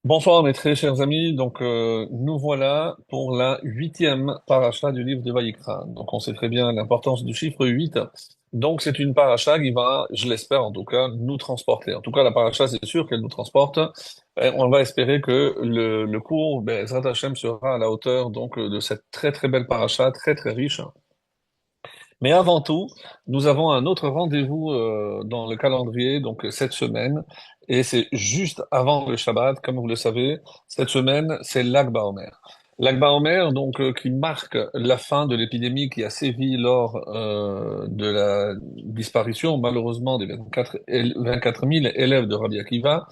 Bonsoir mes très chers amis, nous voilà pour la huitième paracha du livre de Vaïkra. Donc on sait très bien l'importance du chiffre 8. Donc c'est une paracha qui va, je l'espère en tout cas, nous transporter. En tout cas la paracha c'est sûr qu'elle nous transporte. Et on va espérer que le cours, Ezrat Hashem, sera à la hauteur de cette très très belle paracha, très très riche. Mais avant tout, nous avons un autre rendez-vous dans le calendrier, cette semaine, et c'est juste avant le Shabbat, comme vous le savez. Cette semaine, c'est l'Ag BaOmer. L'Ag BaOmer, qui marque la fin de l'épidémie qui a sévi lors de la disparition, malheureusement, des 24 000 élèves de Rabbi Akiva.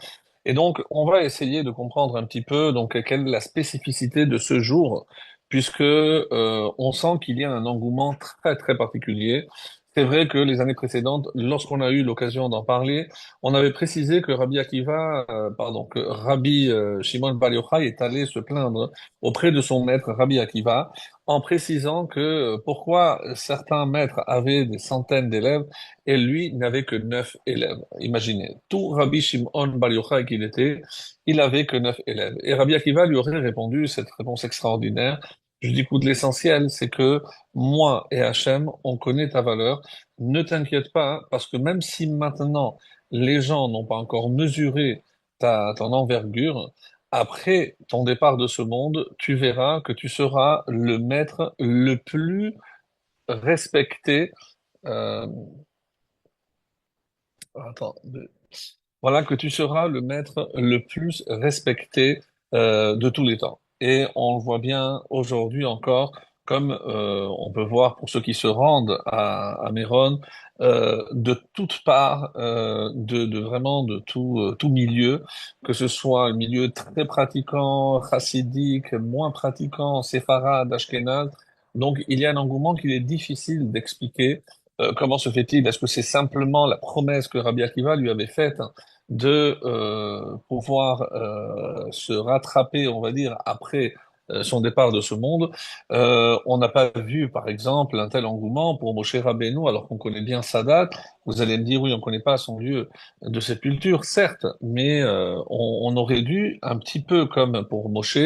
Et donc, on va essayer de comprendre un petit peu quelle est la spécificité de ce jour, puisque on sent qu'il y a un engouement très très particulier. C'est vrai que les années précédentes, lorsqu'on a eu l'occasion d'en parler, on avait précisé que que Rabbi Shimon Bar Yochai est allé se plaindre auprès de son maître Rabbi Akiva, en précisant que pourquoi certains maîtres avaient des centaines d'élèves et lui n'avait que 9 élèves. Imaginez, tout Rabbi Shimon Bar Yochai qu'il était, il avait que 9 élèves. Et Rabbi Akiva lui aurait répondu cette réponse extraordinaire. Je dis, écoute, l'essentiel, c'est que moi et Hachem, on connaît ta valeur. Ne t'inquiète pas, parce que même si maintenant les gens n'ont pas encore mesuré ton envergure, après ton départ de ce monde, tu verras que tu seras le maître le plus respecté. euh, attends, voilà que tu seras le maître le plus respecté de tous les temps. Et on le voit bien aujourd'hui encore, comme on peut voir pour ceux qui se rendent à Méron, de toutes parts, vraiment de tout milieu, que ce soit un milieu très pratiquant, chassidique, moins pratiquant, séfarade, ashkénaze. Donc il y a un engouement qu'il est difficile d'expliquer. Comment se fait-il? Est-ce que c'est simplement la promesse que Rabbi Akiva lui avait faite de pouvoir se rattraper, on va dire, après son départ de ce monde? On n'a pas vu, par exemple, un tel engouement pour Moshe Rabbeinu, alors qu'on connaît bien sa date. Vous allez me dire, oui, on ne connaît pas son lieu de sépulture, certes, mais on aurait dû, un petit peu comme pour Moshe,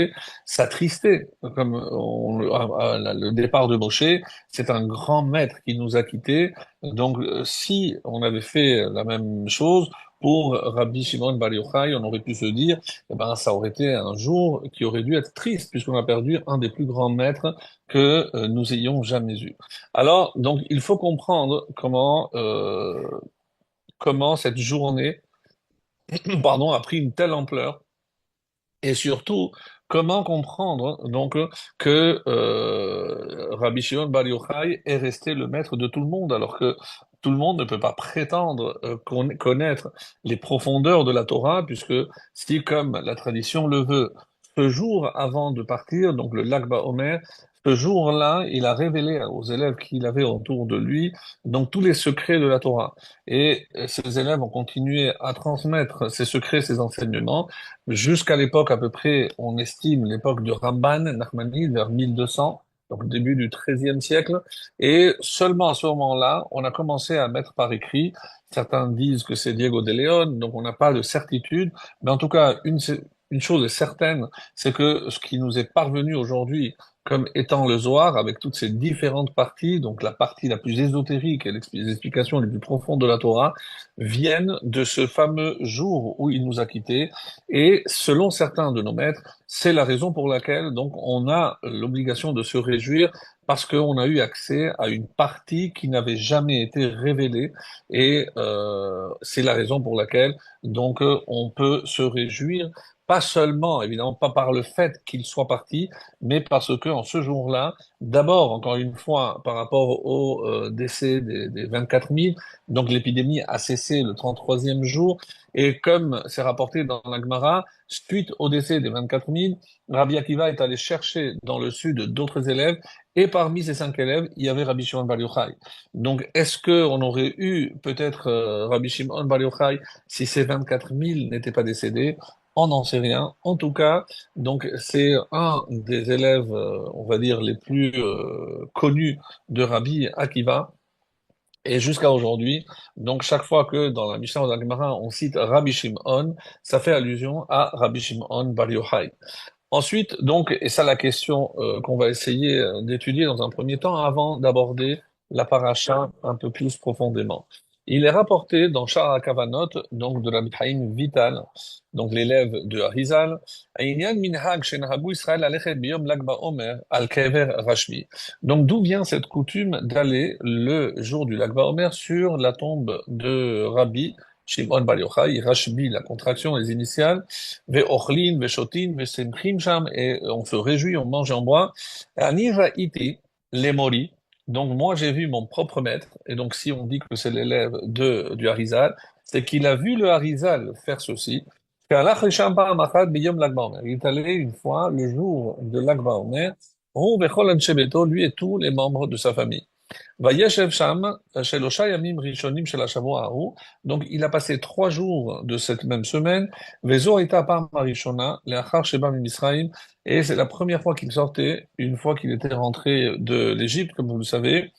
s'attrister. Le départ de Moshe, c'est un grand maître qui nous a quittés. Donc, si on avait fait la même chose, pour Rabbi Shimon Bar Yochai, on aurait pu se dire, eh ben, ça aurait été un jour qui aurait dû être triste, puisqu'on a perdu un des plus grands maîtres que nous ayons jamais eu. Alors, donc, il faut comprendre comment cette journée, pardon, a pris une telle ampleur et surtout, comment comprendre que Rabbi Shimon Bar Yochai est resté le maître de tout le monde, alors que tout le monde ne peut pas prétendre connaître les profondeurs de la Torah, puisque si, comme la tradition le veut, ce jour avant de partir, donc le Lag BaOmer, ce jour-là, il a révélé aux élèves qu'il avait autour de lui donc tous les secrets de la Torah. Et ces élèves ont continué à transmettre ces secrets, ces enseignements. Jusqu'à l'époque, à peu près, on estime l'époque de Ramban, Nachmanides, vers 1200, donc le début du XIIIe siècle. Et seulement à ce moment-là, on a commencé à mettre par écrit. Certains disent que c'est Diego de Leon, donc on n'a pas de certitude. Mais en tout cas, une chose est certaine, c'est que ce qui nous est parvenu aujourd'hui comme étant le Zohar, avec toutes ces différentes parties, donc la partie la plus ésotérique et les explications les plus profondes de la Torah, viennent de ce fameux jour où il nous a quittés. Et selon certains de nos maîtres, c'est la raison pour laquelle donc on a l'obligation de se réjouir parce qu'on a eu accès à une partie qui n'avait jamais été révélée et c'est la raison pour laquelle on peut se réjouir. Pas seulement, évidemment, pas par le fait qu'il soit parti, mais parce que en ce jour-là, d'abord, encore une fois, par rapport au décès des 24 000, donc l'épidémie a cessé le 33e jour, et comme c'est rapporté dans la Gemara, suite au décès des 24 000, Rabbi Akiva est allé chercher dans le sud d'autres élèves, et parmi ces 5 élèves, il y avait Rabbi Shimon Bar Yochai. Donc, est-ce que on aurait eu peut-être Rabbi Shimon Bar Yochai si ces 24 000 n'étaient pas décédés? On n'en sait rien. En tout cas, donc c'est un des élèves, on va dire, les plus connus de Rabbi Akiva. Et jusqu'à aujourd'hui, donc chaque fois que dans la Mishnah ou dans la Gemara, on cite Rabbi Shimon, ça fait allusion à Rabbi Shimon Bar Yochai. Ensuite, donc, et ça la question qu'on va essayer d'étudier dans un premier temps avant d'aborder la paracha un peu plus profondément. Il est rapporté dans Shara Kavanot, donc de Rabbi Chaim Vital, donc l'élève de Harizal, Inyan minhag shenahagu Israël alechet biyom Lag BaOmer al kever Rashbi. Donc d'où vient cette coutume d'aller le jour du Lag BaOmer sur la tombe de Rabbi Shimon Bar Yochai, Rashbi, la contraction, les initiales, Ve'ochlin, ve'shotin, ve'semchim sham, et on se réjouit, on mange et on boit. Ani ra'iti, les mori. Donc moi j'ai vu mon propre maître, et donc si on dit que c'est l'élève du Harizal, c'est qu'il a vu le Harizal faire ceci. Qu'Allah Risham Pa'am Achad b'yom Lag BaOmer. Il est allé une fois le jour de Lag BaOmer, hu vechol anshe beto, lui et tous les membres de sa famille. Vayeshev Sham, Shelosha Yamim Rishonim Shel HaShavua Hahu. Donc, il a passé 3 jours de cette même semaine. Vezo Ita Pa'am Harishona, Leachar Sheba Mimisraïm. Et c'est la première fois qu'il sortait, une fois qu'il était rentré de l'Égypte, comme vous le savez.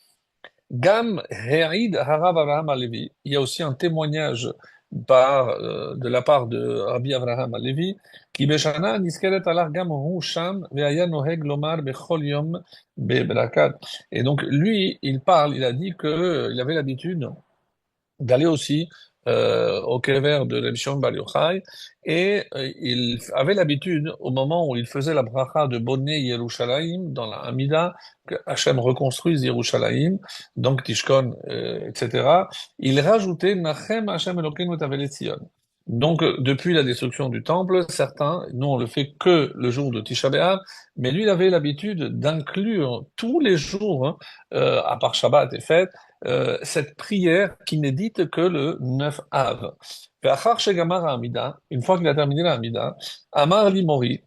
Gam He'id Harav Avraham Alevi. Il y a aussi un témoignage de la part de Rabbi Avraham Alevi, qui Beshana Niskeret Alar Gam Hu Sham Ve'aya Noheg Lomar Bechol Yom Bebrakat. Et donc, lui, il parle, il a dit que il avait l'habitude d'aller aussi au Kever de l'émission Bar Yochai, et il avait l'habitude, au moment où il faisait la bracha de Bonné Yerushalayim, dans la Hamida, que Hachem reconstruise Yerushalayim, donc Tishkon, etc., il rajoutait Nachem Hachem Elokeinu Tavelet Zion. Donc, depuis la destruction du temple, certains, nous on le fait que le jour de Tisha B'Av, mais lui il avait l'habitude d'inclure tous les jours, hein, à part Shabbat et fête, cette prière qui n'est dite que le 9 Av. Ve'achar shegamar ha'amida, une fois qu'il a terminé la Hamida, Amar li Mori,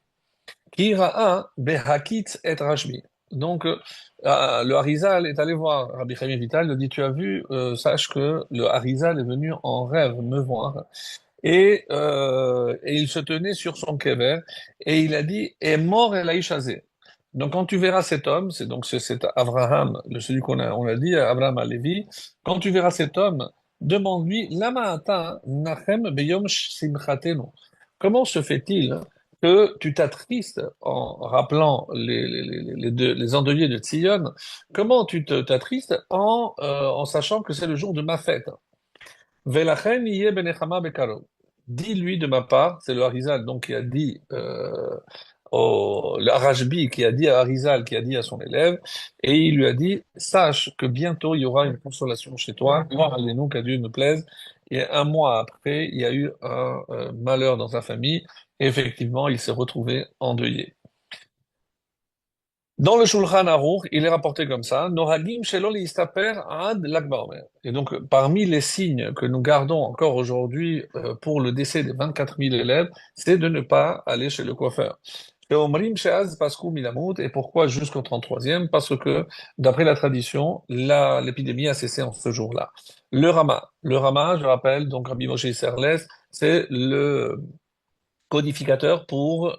ki ra'a behakitz et Rashbi. Donc, le Harizal est allé voir Rabbi Chaim Vital, il lui a dit, tu as vu, sache que le Harizal est venu en rêve me voir, et il se tenait sur son kever, et il a dit, est mort el Aishazé. Donc quand tu verras cet homme, c'est cet Abraham, celui on a dit, Abraham Alevi, quand tu verras cet homme, demande-lui, Lama ata nachem beyom simchatenu. Comment se fait-il que tu t'attristes en rappelant les endeuillés de Tzion? Comment t'attristes en sachant que c'est le jour de ma fête? Velachen yeh benechama bekarov. Dis-lui de ma part, c'est le Harizal donc qui a dit le Rashbi qui a dit à Harizal, qui a dit à son élève, et il lui a dit, sache que bientôt il y aura une consolation chez toi, allez-nous, qu'à Dieu nous plaise. Et un mois après, il y a eu un malheur dans sa famille, et effectivement, il s'est retrouvé endeuillé. Dans le Shulchan Aruch, il est rapporté comme ça, Nohagim shelo listaper ad Lag BaOmer. Et donc, parmi les signes que nous gardons encore aujourd'hui pour le décès des 24 000 élèves, c'est de ne pas aller chez le coiffeur. Et Omrim she'az pasku milamut. Et pourquoi jusqu'au 33e? Parce que, d'après la tradition, l'épidémie a cessé en ce jour-là. Le Rama, je rappelle, donc Rabbi Moshe Isserles, c'est le codificateur pour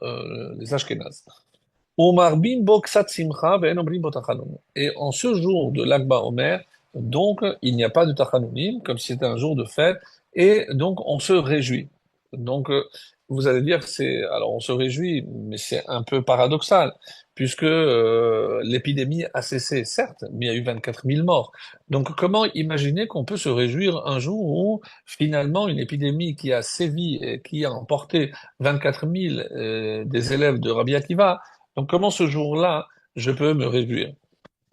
les Ashkénazes. Et en ce jour de l'Ag BaOmer, donc il n'y a pas de Tachanounim, comme si c'était un jour de fête, et donc on se réjouit. Donc vous allez dire, alors on se réjouit, mais c'est un peu paradoxal, puisque l'épidémie a cessé, certes, mais il y a eu 24 000 morts. Donc comment imaginer qu'on peut se réjouir un jour où finalement une épidémie qui a sévi et qui a emporté 24 000 des élèves de Rabbi Akiva, donc, comment ce jour-là, je peux me réjouir?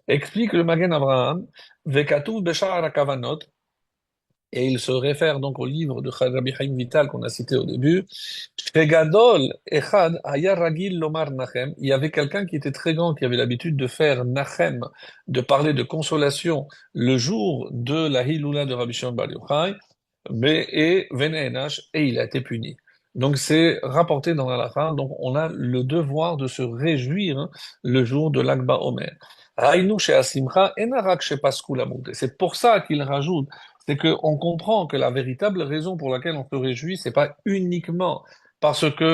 Explique le Magen Abraham, Vekatuv Beshar Kavanot, et il se réfère donc au livre de Rabbi Chaim Vital qu'on a cité au début. Shegadol Echad Haya Ragil Lomar Nachem. Il y avait quelqu'un qui était très grand, qui avait l'habitude de faire Nachem, de parler de consolation le jour de la Hiloula de Rabbi Shimon Bar Yochai, et Venenash, et il a été puni. Donc c'est rapporté dans la Halakha, donc on a le devoir de se réjouir le jour de l'Ag BaOmer. Haïnou chez Asimcha, enarak chez Paskou Lamout. Et c'est pour ça qu'il rajoute, c'est qu'on comprend que la véritable raison pour laquelle on se réjouit, c'est pas uniquement parce que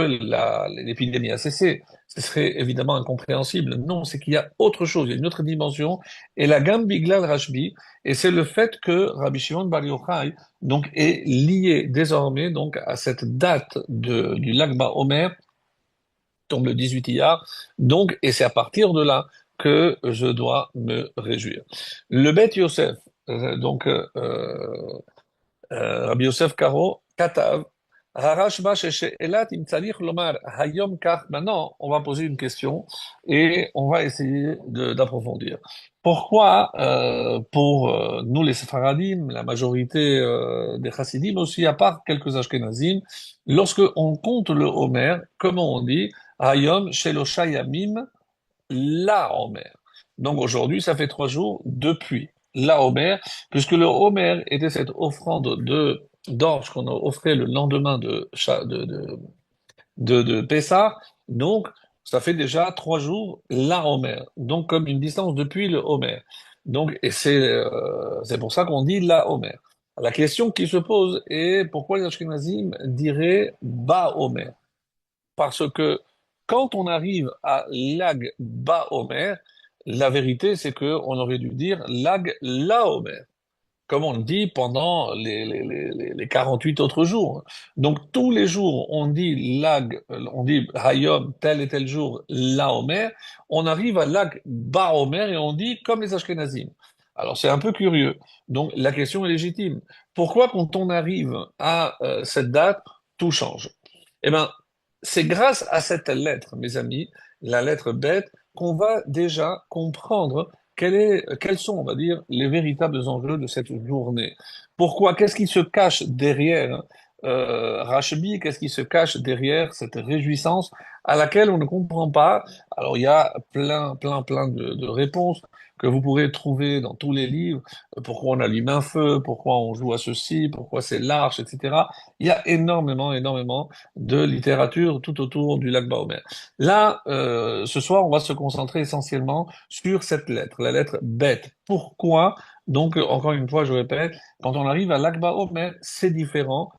l'épidémie a cessé. Ce serait évidemment incompréhensible. Non, c'est qu'il y a autre chose, il y a une autre dimension. Et la gamme Biglal Rashbi, et c'est le fait que Rabbi Shimon Bar Yochai donc est lié désormais donc à cette date du Lag BaOmer, tombe le 18 Iyar. Donc, et c'est à partir de là que je dois me réjouir. Le Bet Yosef, Rabbi Yosef Karo, Katav, Harashba Elat im tzarich lomar hayom kach. Maintenant, on va poser une question et on va essayer d'approfondir. Pourquoi, pour nous les Sefaradim, la majorité des Chassidim aussi, à part quelques Ashkenazim, lorsque on compte le Homer, comment on dit? Hayom Shelosha Yamim la Homer. Donc aujourd'hui, ça fait 3 jours depuis la Homer, puisque le Homer était cette offrande d'orge qu'on a offert le lendemain de Pessah. Donc, ça fait déjà 3 jours la Homer. Donc, comme une distance depuis le Homer. Donc, et c'est pour ça qu'on dit la Homer. La question qui se pose est pourquoi les Ashkenazim diraient Ba Homer? Parce que quand on arrive à Lag Ba-Omer, la vérité, c'est qu'on aurait dû dire Lag La-Omer, comme on le dit pendant les 48 autres jours. Donc tous les jours, on dit Lag, on dit Hayom, tel et tel jour, La-Omer, on arrive à Lag Ba-Omer et on dit comme les Ashkenazim. Alors c'est un peu curieux. Donc la question est légitime. Pourquoi quand on arrive à cette date, tout change? Eh bien, c'est grâce à cette lettre, mes amis, la lettre bête, qu'on va déjà comprendre quels sont, on va dire, les véritables enjeux de cette journée. Pourquoi? Qu'est-ce qui se cache derrière Rashbi? Qu'est-ce qui se cache derrière cette réjouissance à laquelle on ne comprend pas? Alors, il y a plein de réponses que vous pourrez trouver dans tous les livres. Pourquoi on allume un feu? Pourquoi on joue à ceci? Pourquoi c'est l'arche, etc. Il y a énormément de littérature tout autour du lac Baomer. Là, ce soir, on va se concentrer essentiellement sur cette lettre, la lettre bête. Pourquoi? Donc, encore une fois, je répète, quand on arrive à lac Baomer, c'est différent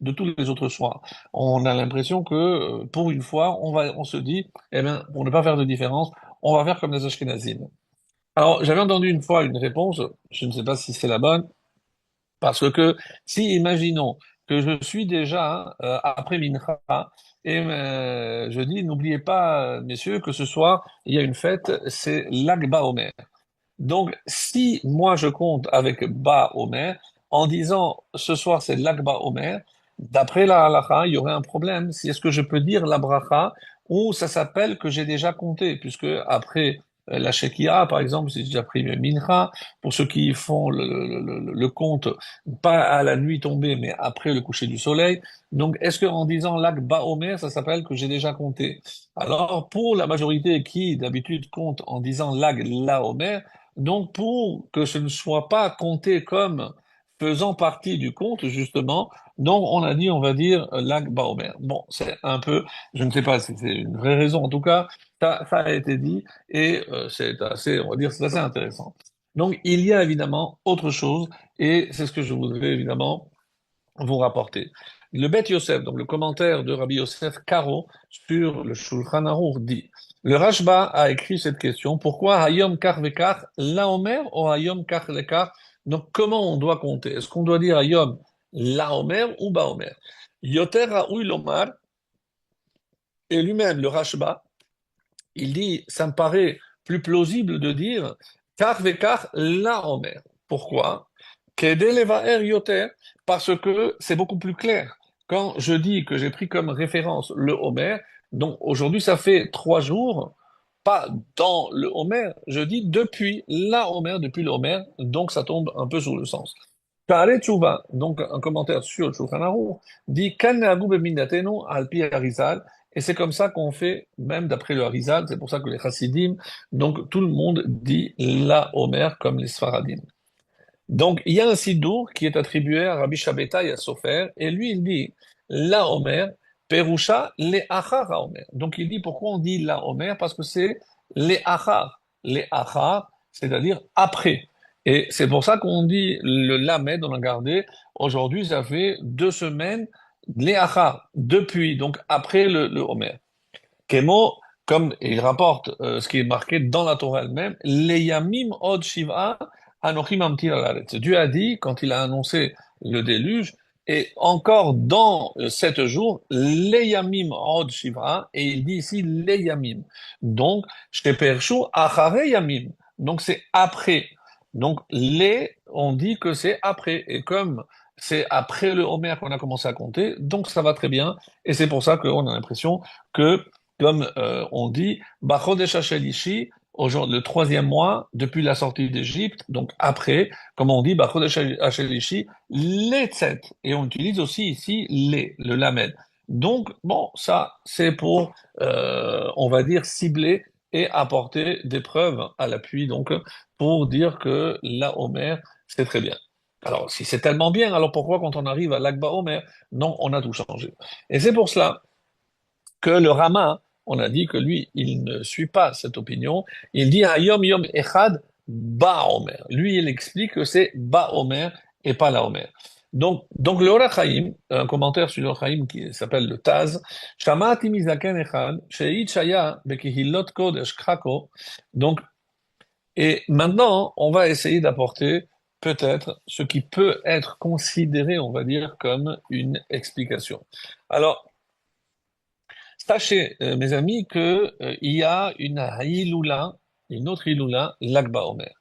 de tous les autres soirs. On a l'impression que, pour une fois, on se dit, eh bien, pour ne pas faire de différence, on va faire comme les Ashkenazim. Alors, j'avais entendu une fois une réponse, je ne sais pas si c'est la bonne, parce que si, imaginons que je suis déjà après Mincha, et je dis, n'oubliez pas, messieurs, que ce soir, il y a une fête, c'est l'Agba Omer. Donc, si moi je compte avec Ba Omer, en disant ce soir c'est l'Agba Omer, d'après la halakha, il y aurait un problème. Si est-ce que je peux dire la bracha ou ça s'appelle que j'ai déjà compté, puisque après la Shekia, par exemple, si j'ai déjà pris le Mincha, pour ceux qui font le compte, pas à la nuit tombée, mais après le coucher du soleil. Donc, est-ce qu'en disant l'Agba Omer, ça s'appelle que j'ai déjà compté? Alors, pour la majorité qui d'habitude compte en disant Lag La Omer, donc, pour que ce ne soit pas compté comme faisant partie du compte, justement, donc on a dit, on va dire, Lag Baomer. Bon, c'est un peu, je ne sais pas si c'est une vraie raison, en tout cas, ça a été dit, et c'est assez, on va dire, c'est assez intéressant. Donc, il y a évidemment autre chose, et c'est ce que je voudrais évidemment vous rapporter. Le Bet Yosef, donc le commentaire de Rabbi Yosef Karo sur le Shulchan Aruch dit, le Rashba a écrit cette question, pourquoi Hayom Kar Vekar, la Omer ou Hayom Kar Lekar? Donc comment on doit compter? Est-ce qu'on doit dire Hayom la Omer ou Ba Omer? Yoter Raoui Lomar, et lui-même, le Rashba, il dit, ça me paraît plus plausible de dire Kar Vekar la Omer. Pourquoi? Kedelevaer Yoter, parce que c'est beaucoup plus clair. Quand je dis que j'ai pris comme référence le Homer, donc aujourd'hui ça fait 3 jours, pas dans le Homer, je dis depuis la Homer, depuis le Homer, donc ça tombe un peu sous le sens. Kare Tchouva, donc un commentaire sur le Shulchan Aruch, dit Kan ne'agu b'minatenu al pi Harizal, et c'est comme ça qu'on fait, même d'après le Harizal, c'est pour ça que les Chassidim, donc tout le monde dit la Homer comme les Sfaradim. Donc, il y a un siddur qui est attribué à Rabbi Shabbata et à Sofer, et lui, il dit la Omer, Perusha, les Achar à Omer. Donc, il dit pourquoi on dit la Omer? Parce que c'est les Achar. Les Achar, c'est-à-dire après. Et c'est pour ça qu'on dit le Lamed, on a gardé. Aujourd'hui, ça fait 2 semaines Léachar, depuis, donc après le Homer. Kemo, comme il rapporte ce qui est marqué dans la Torah elle-même, Leyamim od shiva anochim amtir alaretz. Dieu a dit, quand il a annoncé le déluge, et encore dans 7 jours, Leyamim od shiva, et il dit ici Leyamim. Donc, shepershu achare yamim. Donc, c'est après. Donc, les, on dit que c'est après. Et comme c'est après le Homer qu'on a commencé à compter, donc ça va très bien. Et c'est pour ça qu'on a l'impression que comme on dit, Bachodesh Hashelishi, le troisième mois depuis la sortie d'Égypte, donc après, comme on dit, Bachodesh Hashelishi, les tzet. Et on utilise aussi ici les, le lamed. Donc, bon, ça, c'est pour, on va dire, cibler et apporter des preuves à l'appui, donc, pour dire que la Homer, c'est très bien. Alors, si c'est tellement bien, alors pourquoi quand on arrive à l'Akba Homer, non, on a tout changé. Et c'est pour cela que le Rama, on a dit que lui, il ne suit pas cette opinion. Il dit Hayom Yom Echad Ba Omer. Lui, il explique que c'est Ba Omer et pas la Omer. Donc le Or HaChaim, un commentaire sur le Or HaChaim qui s'appelle le Taz, Shamati Mizaken Echad, She'it Shaya Bekihilot Kodesh Krako. Donc, et maintenant, on va essayer d'apporter peut-être ce qui peut être considéré, on va dire, comme une explication. Alors, sachez, mes amis, que il y a une Hiloula, une autre Hiloula, l'Akba Omer.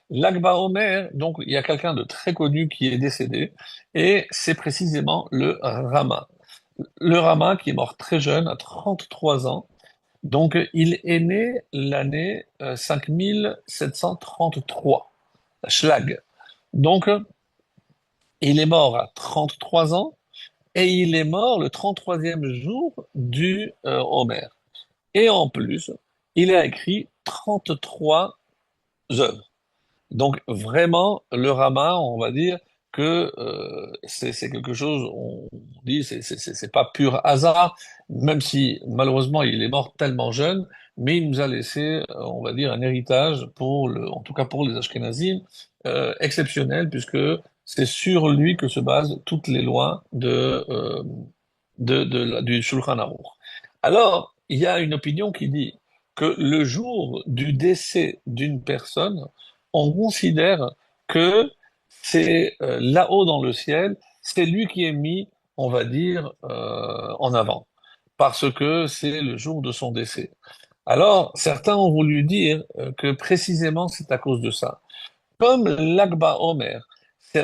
L'Akba Omer, donc il y a quelqu'un de très connu qui est décédé, et c'est précisément le Rama. Le Rama qui est mort très jeune, à 33 ans. Donc il est né l'année 5733, Schlag. Donc il est mort à 33 ans, et il est mort le 33e jour du Homer. Et en plus, il a écrit 33 œuvres. Donc vraiment, le Rama, on va dire que c'est quelque chose, on dit, c'est pas pur hasard, même si malheureusement il est mort tellement jeune, mais il nous a laissé, on va dire, un héritage pour le, en tout cas pour les Ashkénazim, exceptionnel, puisque c'est sur lui que se basent toutes les lois du Shulchan Aruch. Alors, il y a une opinion qui dit que le jour du décès d'une personne, on considère que c'est là-haut dans le ciel, c'est lui qui est mis, on va dire, en avant, parce que c'est le jour de son décès. Alors, certains ont voulu dire que précisément c'est à cause de ça. Comme l'Akba Omer,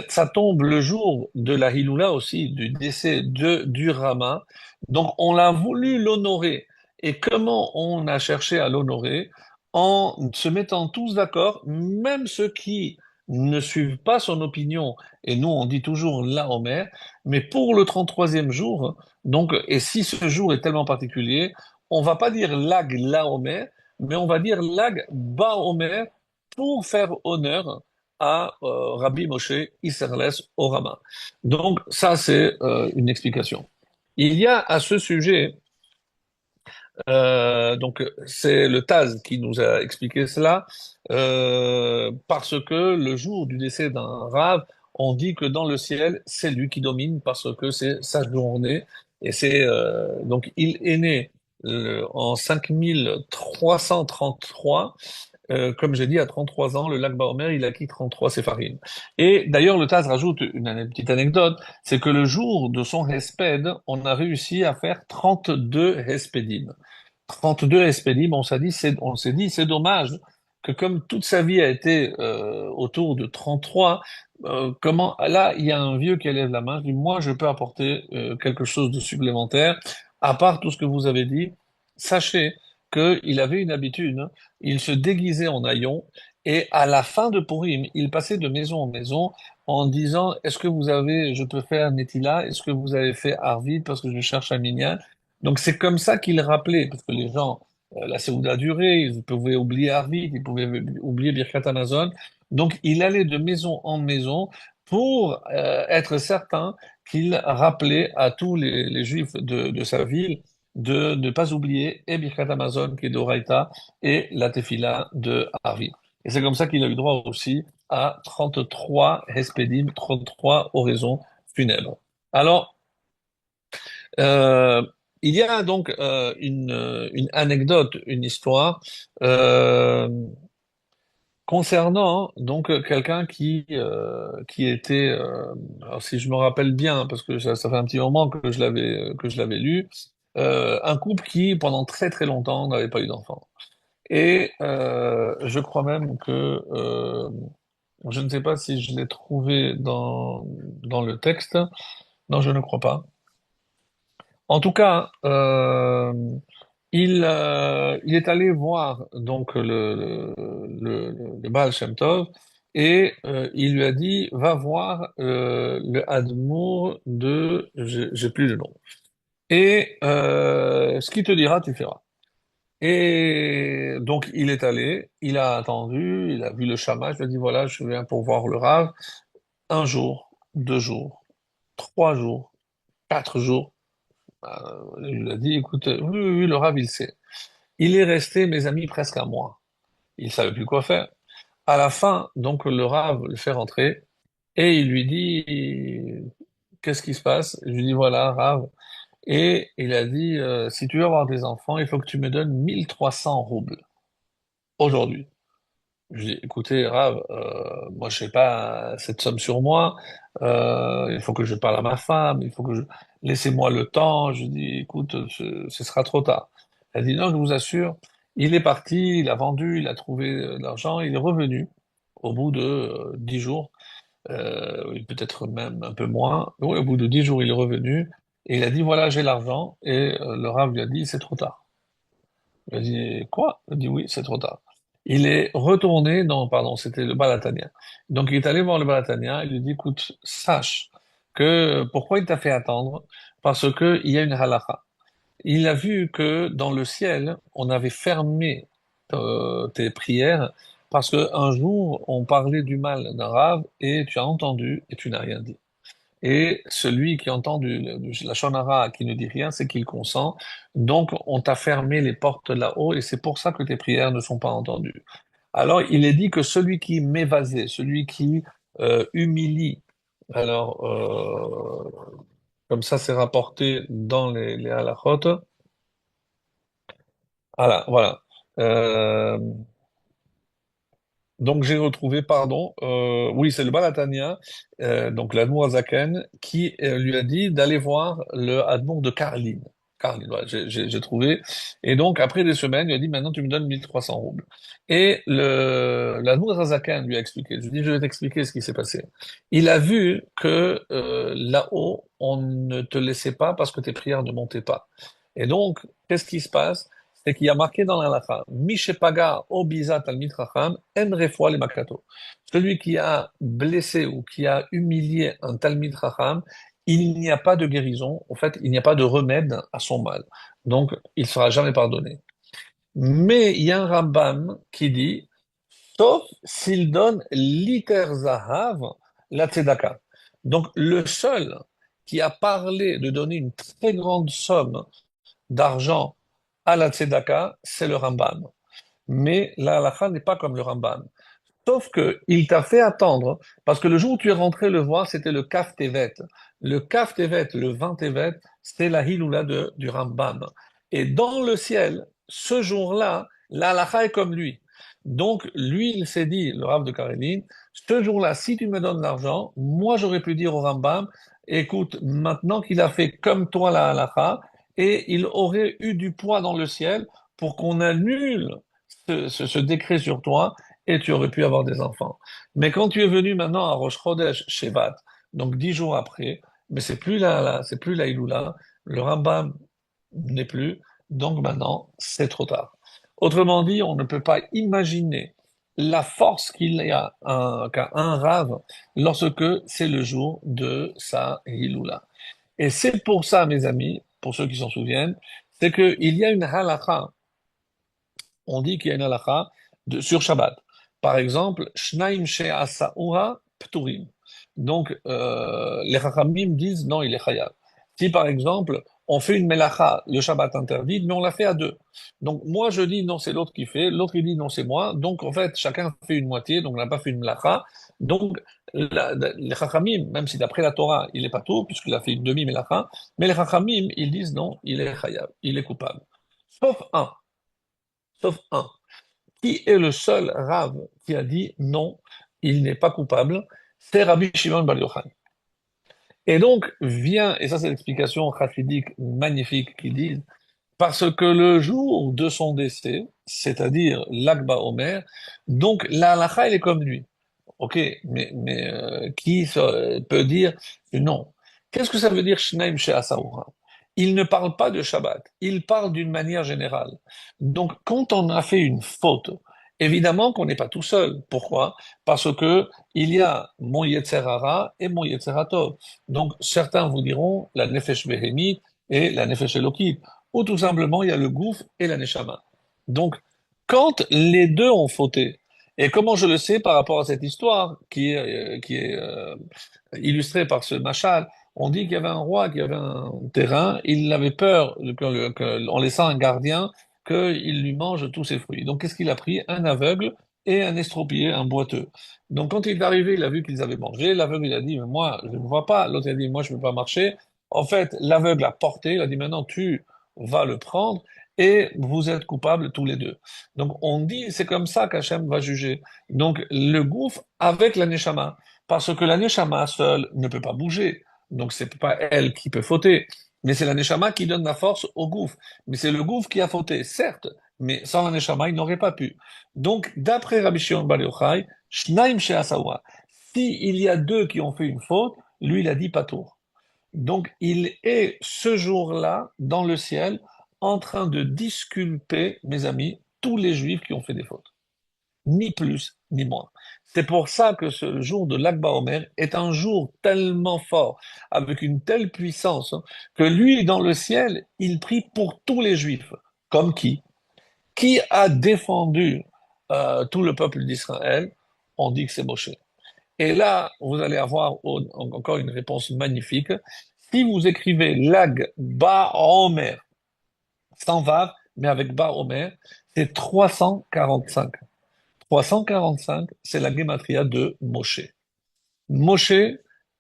ça tombe le jour de la Hiloula aussi, du décès du Rama. Donc on l'a voulu l'honorer. Et comment on a cherché à l'honorer? En se mettant tous d'accord, même ceux qui ne suivent pas son opinion, et nous on dit toujours la Omer, mais pour le 33e jour, donc, et si ce jour est tellement particulier, on va pas dire lag la Omer, mais on va dire lag ba Omer pour faire honneur à Rabbi Moshe Isserles Orama. Donc ça, c'est une explication. Il y a à ce sujet, donc c'est le Taz qui nous a expliqué cela, parce que le jour du décès d'un Rav, on dit que dans le ciel, c'est lui qui domine parce que c'est sa journée. Et c'est donc il est né en 5333 comme j'ai dit, à 33 ans, le lac Baomer, il a acquis 33 séfarim. Et d'ailleurs, le Taz rajoute une petite anecdote, c'est que le jour de son hesped, on a réussi à faire 32 hespédim. 32 hespédim, on s'est dit, c'est dommage que comme toute sa vie a été autour de 33, comment là, il y a un vieux qui lève la main, il dit, moi, je peux apporter quelque chose de supplémentaire, à part tout ce que vous avez dit. Sachez qu'il avait une habitude, hein, il se déguisait en haillon et à la fin de Purim, il passait de maison en maison en disant, est-ce que vous avez, je peux faire Netila, est-ce que vous avez fait Arvid parce que je cherche un minyan. Donc c'est comme ça qu'il rappelait, parce que les gens, la Séouda durait, ils pouvaient oublier Arvid, ils pouvaient oublier Birkat Hamazon. Donc il allait de maison en maison pour être certain qu'il rappelait à tous les Juifs de sa ville de ne pas oublier et Birkat Hamazon qui est d'Oraïta et la Tefila de Harvey. Et c'est comme ça qu'il a eu droit aussi à 33 Hespédim, 33 oraisons funèbres. Alors, Euh, il y a donc une anecdote, une histoire euh, concernant donc quelqu'un qui était, alors si je me rappelle bien, parce que ça fait un petit moment que je l'avais lu, un couple qui pendant très très longtemps n'avait pas eu d'enfant. Et je crois même que je ne sais pas si je l'ai trouvé dans le texte. Non, je ne crois pas. En tout cas, il est allé voir donc le Baal Shem Tov et il lui a dit, va voir le Admour de, j'ai plus le nom. Et ce qu'il te dira, tu feras. Et donc il est allé, il a attendu, il a vu le shamash, il a dit, voilà, je viens pour voir le Rav. Un jour, 2 jours, 3 jours, 4 jours. Il lui a dit, écoute, oui, oui, oui, le Rav, il sait. Il est resté, mes amis, presque un mois. Il savait plus quoi faire. À la fin, donc, le Rav le fait rentrer et il lui dit, qu'est-ce qui se passe? Je lui dis, voilà, Rav. Et il a dit, si tu veux avoir des enfants, il faut que tu me donnes 1300 roubles aujourd'hui. Je lui dis, écoutez, Rav, moi, je sais pas cette somme sur moi. Il faut que je parle à ma femme. Il faut que je... Laissez-moi le temps. Je lui dis, écoute, ce sera trop tard. Elle dit, non, je vous assure. Il est parti, il a vendu, il a trouvé de l'argent. Il est revenu au bout de 10 jours, oui, peut-être même un peu moins. Oui, au bout de 10 jours, il est revenu et il a dit, voilà, j'ai l'argent. Et le Rav lui a dit, c'est trop tard. Il a dit, quoi? Il a dit, oui, c'est trop tard. Il est retourné, non, pardon, c'était le Balatanien. Donc, il est allé voir le Balatanien, il lui dit, écoute, sache que, pourquoi il t'a fait attendre? Parce que il y a une halakha. Il a vu que dans le ciel, on avait fermé tes prières parce qu'un jour, on parlait du mal d'un rave et tu as entendu et tu n'as rien dit. Et celui qui entend la shonara qui ne dit rien, c'est qu'il consent. Donc, on t'a fermé les portes là-haut et c'est pour ça que tes prières ne sont pas entendues. Alors, il est dit que celui qui m'évasait, celui qui humilie, alors, comme ça c'est rapporté dans les halachot, voilà, voilà. Euh, Donc j'ai retrouvé, pardon, oui, c'est le Balatania, donc l'Admour Zaken, qui lui a dit d'aller voir le Admour de Karline. Karline, voilà, j'ai trouvé. Et donc, après des semaines, il a dit, maintenant tu me donnes 1300 roubles. Et l'Admour Zaken lui a expliqué. Je lui ai dit, je vais t'expliquer ce qui s'est passé. Il a vu que là-haut, on ne te laissait pas parce que tes prières ne montaient pas. Et donc, qu'est-ce qui se passe? C'est qu'il y a marqué dans la halakha, Mishepaga obizat al mitracham, en refoua le makato. Celui qui a blessé ou qui a humilié un talmid racham, il n'y a pas de guérison, en fait, il n'y a pas de remède à son mal. Donc, il ne sera jamais pardonné. Mais il y a un Rambam qui dit, sauf s'il donne l'iter zahav, la tzedaka. Donc, le seul qui a parlé de donner une très grande somme d'argent à la tzedaka, c'est le Rambam. Mais la halakha n'est pas comme le Rambam. Sauf que il t'a fait attendre, parce que le jour où tu es rentré le voir, c'était le Kaf Tevet. Le Kaf Tevet, le 20 Tevet, c'était la Hiloula du Rambam. Et dans le ciel, ce jour-là, la halakha est comme lui. Donc, lui, il s'est dit, le Rav de Kareline, ce jour-là, si tu me donnes l'argent, moi, j'aurais pu dire au Rambam, écoute, maintenant qu'il a fait comme toi la halakha, et il aurait eu du poids dans le ciel pour qu'on annule ce décret sur toi et tu aurais pu avoir des enfants. Mais quand tu es venu maintenant à Rosh Chodesh Shevat, donc 10 jours après, mais c'est plus la Iloula, le Rambam n'est plus, donc maintenant c'est trop tard. Autrement dit, on ne peut pas imaginer la force qu'a un rave lorsque c'est le jour de sa Iloula. Et c'est pour ça, mes amis, pour ceux qui s'en souviennent, c'est qu'il y a une halakha, on dit qu'il y a une halakha sur Shabbat. Par exemple, Shnaim she'asa'uha pturim. Donc, les Chachamim disent non, il est chayav. Si par exemple, on fait une melacha, le Shabbat interdit, mais on la fait à deux. Donc, moi je dis non, c'est l'autre qui fait, l'autre il dit non, c'est moi. Donc, en fait, chacun fait une moitié, donc on n'a pas fait une melacha, Donc, les Chachamim, même si d'après la Torah, il est pas tout, puisqu'il a fait une demi-mélacha, mais les Chachamim, ils disent non, il est chayav, il est coupable. Sauf un, sauf un, qui est le seul Rav qui a dit non, il n'est pas coupable, c'est Rabbi Shimon Bar Yochai. Et donc vient, et ça c'est l'explication chassidique magnifique qu'ils disent, parce que le jour de son décès, c'est-à-dire l'Akba Omer, donc la halakha elle est comme lui. Ok, mais qui peut dire que non? Qu'est-ce que ça veut dire Shnaim She'asaura? Il ne parle pas de Shabbat, il parle d'une manière générale. Donc, quand on a fait une faute, évidemment qu'on n'est pas tout seul. Pourquoi? Parce que il y a mon Yetzer Hara et mon Yetzer Hatov. Donc, certains vous diront la Nefesh Behemit et la Nefesh Elokit, ou tout simplement il y a le gouffre et la Neshama. Donc, quand les deux ont fauté, et comment je le sais par rapport à cette histoire qui est illustrée par ce machal, on dit qu'il y avait un roi qui avait un terrain, il avait peur, en laissant un gardien, qu'il lui mange tous ses fruits. Donc qu'est-ce qu'il a pris? Un aveugle et un estropié, un boiteux. Donc quand il est arrivé, il a vu qu'ils avaient mangé, l'aveugle il a dit, mais moi je ne vois pas, l'autre a dit, moi je ne peux pas marcher. En fait, l'aveugle a porté, il a dit, maintenant tu vas le prendre et vous êtes coupables tous les deux. Donc on dit, c'est comme ça qu'Hachem va juger. Donc le gouffre avec la neshama, parce que la neshama seule ne peut pas bouger. Donc c'est pas elle qui peut fauter, mais c'est la neshama qui donne la force au gouffre. Mais c'est le gouffre qui a fauté, certes, mais sans la neshama, il n'aurait pas pu. Donc d'après Rabbi Shimon Bar Yochai, Shnaim She'asawa, si il y a deux qui ont fait une faute, lui il a dit pas tour. Donc il est ce jour-là dans le ciel en train de disculper, mes amis, tous les juifs qui ont fait des fautes. Ni plus, ni moins. C'est pour ça que ce jour de l'Akba Omer est un jour tellement fort, avec une telle puissance, hein, que lui, dans le ciel, il prie pour tous les juifs. Comme qui? Qui a défendu tout le peuple d'Israël? On dit que c'est Moshe. Et là, vous allez avoir encore une réponse magnifique. Si vous écrivez Lag Ba Omer, sans Vav, mais avec Ba Omer, c'est 345. 345, c'est la gematria de Moshe. Moshe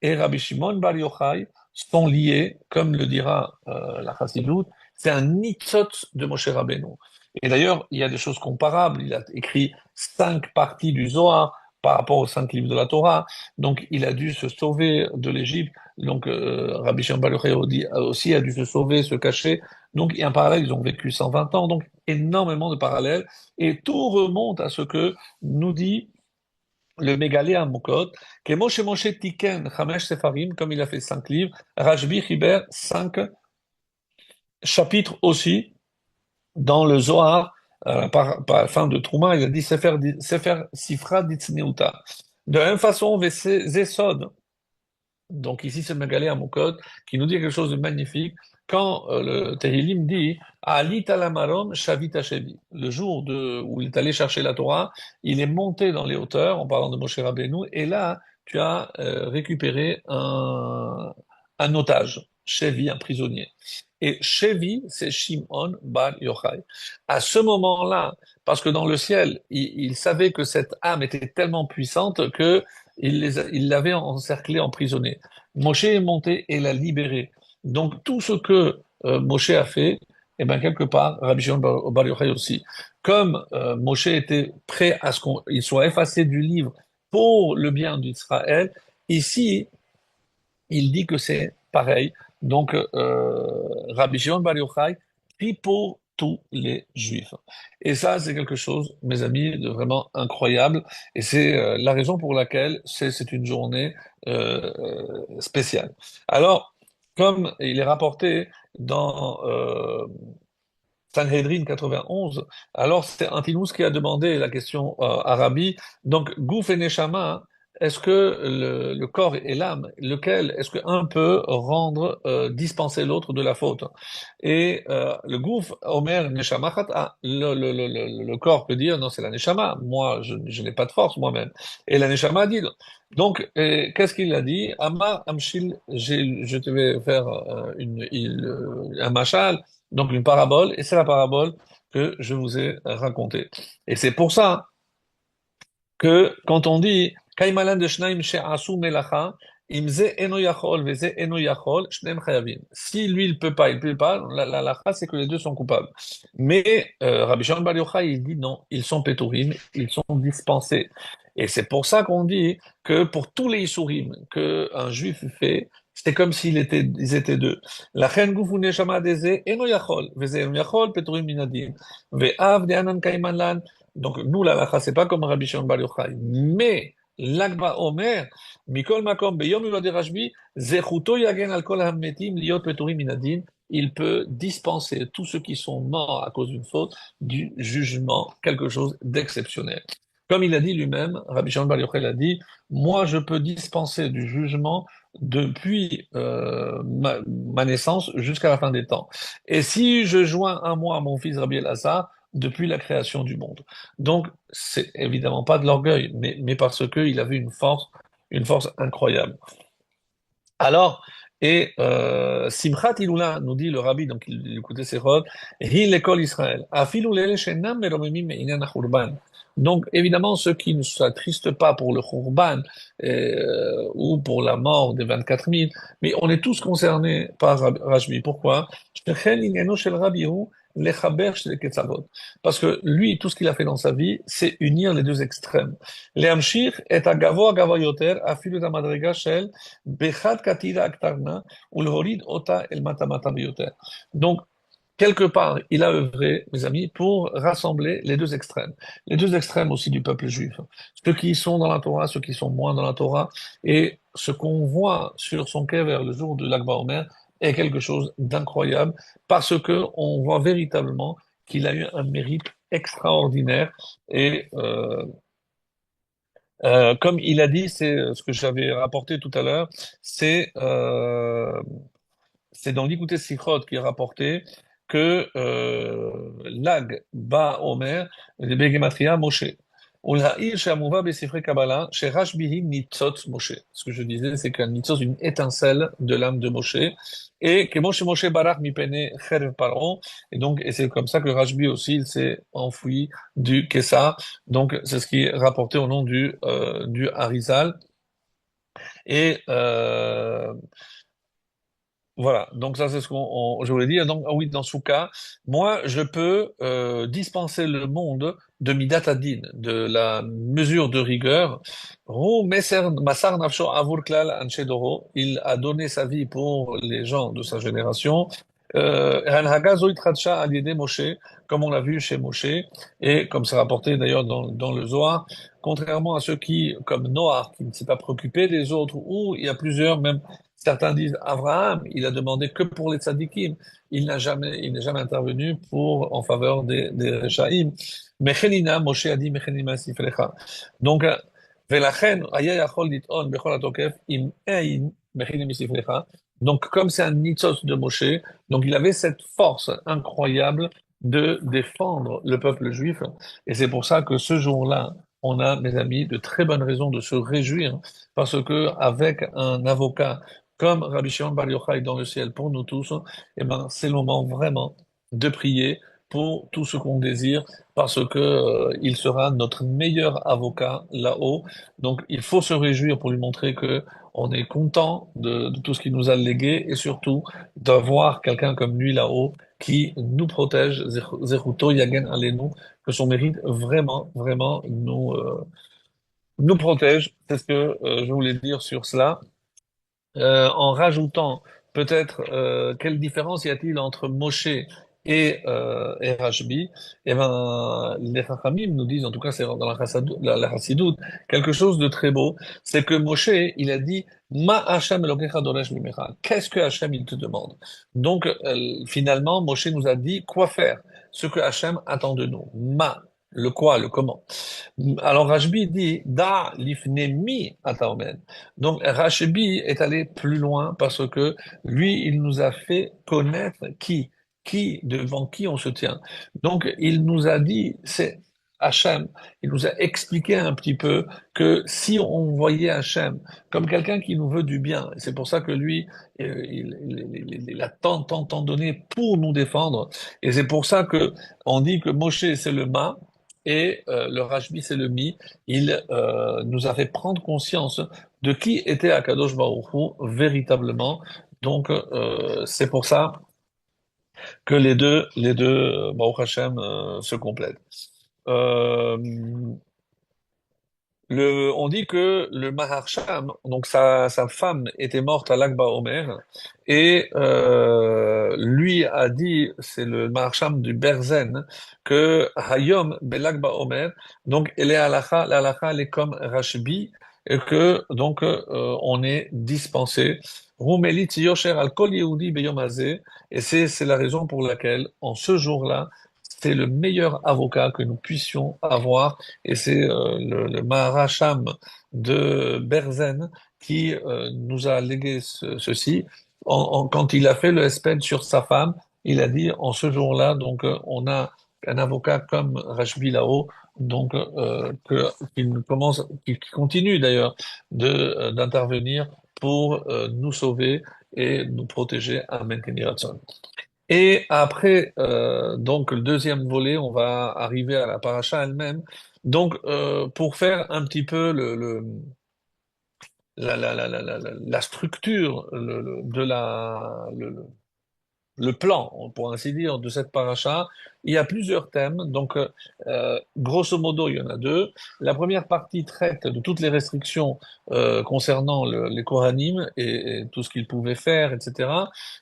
et Rabbi Shimon Bar Yochai sont liés, comme le dira la Chassidoute, c'est un nitzot de Moshe Rabbeinu. Et d'ailleurs, il y a des choses comparables. Il a écrit 5 parties du Zohar par rapport aux 5 livres de la Torah. Donc, il a dû se sauver de l'Égypte. Donc, Rabbi Shimon Bar Yochai aussi a dû se sauver, se cacher. Donc, il y a un parallèle. Ils ont vécu 120 ans. Donc, énormément de parallèles. Et tout remonte à ce que nous dit le Mégalé à Mokot, que Moshe Tiken Chamesh Sefarim, comme il a fait 5 livres, Rajbi Chiber 5 chapitres aussi, dans le Zohar, par la fin de Trouma, il a dit Sefer Sifra Ditzniuta. De la même façon, Zesod, donc ici c'est Megalé à Mokot, qui nous dit quelque chose de magnifique, quand le Tehillim dit Ali Talamarom Shavita Shevi, le jour où il est allé chercher la Torah, il est monté dans les hauteurs, en parlant de Moshe Rabbeinu, et là, tu as récupéré un otage, Shevi, un prisonnier. Et Shevi, c'est Shimon Bar Yochai. À ce moment-là, parce que dans le ciel, il savait que cette âme était tellement puissante que il l'avait encerclé, emprisonné. Moshe est monté et l'a libéré. Donc tout ce que Moshe a fait, eh ben quelque part, Rabbi Shimon Bar Yochai aussi. Comme Moshe était prêt à ce qu'il soit effacé du livre pour le bien d'Israël, ici, il dit que c'est pareil. Donc, Rabbi Shimon Bar Yochai prie pour tous les juifs. Et ça, c'est quelque chose, mes amis, de vraiment incroyable. Et c'est la raison pour laquelle c'est une journée spéciale. Alors, comme il est rapporté dans Sanhedrin 91, alors c'est Antinous qui a demandé la question à Rabbi. Donc, Gouf et Neshama, est-ce que le corps et l'âme, lequel, est-ce qu'un peut rendre, dispenser l'autre de la faute? Et le Gouf, Omer, Neshama, Chata, le corps peut dire, non, c'est la Neshama, moi, je n'ai pas de force moi-même. Et la Neshama dit, donc, qu'est-ce qu'il a dit? Amar, Amshil, je te vais faire un machal, donc une parabole, et c'est la parabole que je vous ai racontée. Et c'est pour ça que quand on dit Kaimalan de shnaim she'asu melacha, im ze eno yachol ve ze eno yachol, shneim chayavim. Si lui il peut pas, la lacha c'est que les deux sont coupables. Mais Rabbi Shimon Bar Yochai il dit non, ils sont pétourim, ils sont dispensés. Et c'est pour ça qu'on dit que pour tous les isurim que un juif fait, c'est comme ils étaient deux. La chen gufu neshama deze eno yachol, ve ze eno yachol pétourim minadim, ve av de anan kaimalan. Donc nous la lacha c'est pas comme Rabbi Shimon Bar Yochai, mais l'Agba Omer, Mikol Makom, Beyom Ulad Rashbi, Zechuto Yagen al Kol Hametim, Liot Peturim Minadin, il peut dispenser tous ceux qui sont morts à cause d'une faute du jugement, quelque chose d'exceptionnel. Comme il a dit lui-même, Rabbi Shimon Bar Yochai a dit, moi je peux dispenser du jugement depuis ma naissance jusqu'à la fin des temps. Et si je joins un mois à mon fils Rabbi Elazar, depuis la création du monde. Donc, c'est évidemment pas de l'orgueil, mais parce qu'il avait une force incroyable. Alors, Simchat Ilula, nous dit le rabbi, donc il écoutait ses rods, Hi l'école Israël, Afilu lele shenam meromimim me'inyan ha'churban. Donc, évidemment, ceux qui ne s'attristent pas pour le Khurban ou pour la mort des 24 000, mais on est tous concernés par Rajbi. Pourquoi? Shechen inyano shel Rabbi hu lechaber shel ketzavot. Parce que lui, tout ce qu'il a fait dans sa vie, c'est unir les deux extrêmes. Lehamshir et agavo agavo yoter, afilu ta madrega shel Bechad katira aktarna, ou le horid ota el matamata biyoter. Donc, quelque part, il a œuvré, mes amis, pour rassembler les deux extrêmes. Les deux extrêmes aussi du peuple juif. Ceux qui sont dans la Torah, ceux qui sont moins dans la Torah. Et ce qu'on voit sur son kever le jour de l'Akba Omer est quelque chose d'incroyable parce que on voit véritablement qu'il a eu un mérite extraordinaire et comme il a dit, c'est ce que j'avais rapporté tout à l'heure, c'est c'est dans l'Ikouté Sichot qui est rapporté que Lag Ba Omer, le Begematria Moshe. Ulha'ir she'amuva besifrei Kabbalah, she'rashbihi nitzot Moshe. Ce que je disais, c'est qu'un nitzot, une étincelle de l'âme de Moshe, et que Moshe barach mipene cherev paro, et donc, et c'est comme ça que Rashbi aussi, il s'est enfoui du Kessa, donc c'est ce qui est rapporté au nom du Harizal, et voilà, donc ça c'est ce je voulais dire. Donc ah oui, dans ce cas, moi je peux dispenser le monde de Midat Adin, de la mesure de rigueur. Ru Meser Masar Nafsho Avur Klal Anshe Doro, il a donné sa vie pour les gens de sa génération. Hanhaga Zo Itradcha Al Yede Moshe, comme on l'a vu chez Moshe, et comme c'est rapporté d'ailleurs dans le Zohar, contrairement à ceux qui, comme Noah, qui ne s'est pas préoccupé des autres, ou il y a plusieurs, même certains disent Abraham, il a demandé que pour les tzadikim. Il n'est jamais intervenu en faveur des Rechaïm. Mechelina, Moshe a dit Mechelina siflecha. Donc, Velachen, aya yachol lit'on bechol atokef im ein Mechelina siflecha. Donc, comme c'est un nitzos de Moshe, donc il avait cette force incroyable de défendre le peuple juif. Et c'est pour ça que ce jour-là, on a, mes amis, de très bonnes raisons de se réjouir, parce que avec un avocat comme Rabbi Shimon Bar Yochai dans le ciel pour nous tous, eh ben, c'est le moment vraiment de prier pour tout ce qu'on désire, parce que il sera notre meilleur avocat là-haut. Donc, il faut se réjouir pour lui montrer que on est content de tout ce qu'il nous a légué et surtout d'avoir quelqu'un comme lui là-haut qui nous protège, Zechuto Yagen Alenu, que son mérite vraiment, vraiment nous protège. C'est ce que je voulais dire sur cela. En rajoutant peut-être quelle différence y a-t-il entre Moshe et Rashbi, eh ben, les Chachamim nous disent, en tout cas c'est dans la Chassidoute, quelque chose de très beau, c'est que Moshe, il a dit, Ma Hashem Elokecha Doresh Mimecha. Qu'est-ce que Hashem il te demande? Donc finalement, Moshe nous a dit quoi faire, ce que Hashem attend de nous. Le quoi, le comment. Alors Rashbi dit Da lifnemi ataomen. Donc Rashbi est allé plus loin parce que lui, il nous a fait connaître devant qui on se tient. Donc il nous a dit, c'est Hachem, il nous a expliqué un petit peu que si on voyait Hachem comme quelqu'un qui nous veut du bien, c'est pour ça que lui, il a tant donné pour nous défendre, et c'est pour ça que on dit que Moshe c'est le Ma, et le Rashbi c'est le mi. Il nous a fait prendre conscience de qui était Akadosh Baruch Hu véritablement. Donc c'est pour ça que les deux, Baruch Hashem, se complètent. Euh, on dit que le Maharsham, donc sa femme était morte à l'Akba Omer, et lui a dit, c'est le Maharsham du Berzen, que Hayom Belakba Omer, donc elle est halakha, la halakha elle est comme Rashbi, et que donc on est dispensé. Rumelit Yosher al Kol Yehudi Beyom Hazeh, et c'est la raison pour laquelle en ce jour-là, c'est le meilleur avocat que nous puissions avoir et c'est le Maharasham de Berzen qui nous a légué ceci. Quand il a fait le sped sur sa femme, il a dit en ce jour-là, donc on a un avocat comme Rashbi là-haut, donc qui continue d'ailleurs d'intervenir pour nous sauver et nous protéger. Amen. Kenny Ratson. Et après, donc le deuxième volet, on va arriver à la paracha elle-même. Donc, pour faire un petit peu la structure de le plan, pour ainsi dire, de cette paracha, il y a plusieurs thèmes. Donc, grosso modo, il y en a deux. La première partie traite de toutes les restrictions concernant les Kohanim et tout ce qu'ils pouvaient faire, etc.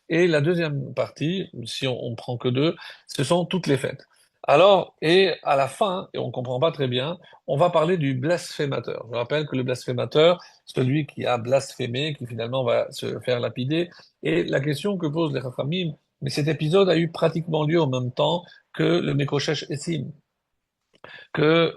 Et la deuxième partie, si on prend que deux, ce sont toutes les fêtes. Alors, et à la fin, et on comprend pas très bien, on va parler du blasphémateur. Je rappelle que le blasphémateur, celui qui a blasphémé, qui finalement va se faire lapider. Et la question que posent les Chachamim, mais cet épisode a eu pratiquement lieu en même temps que le Mekoshesh Essim, que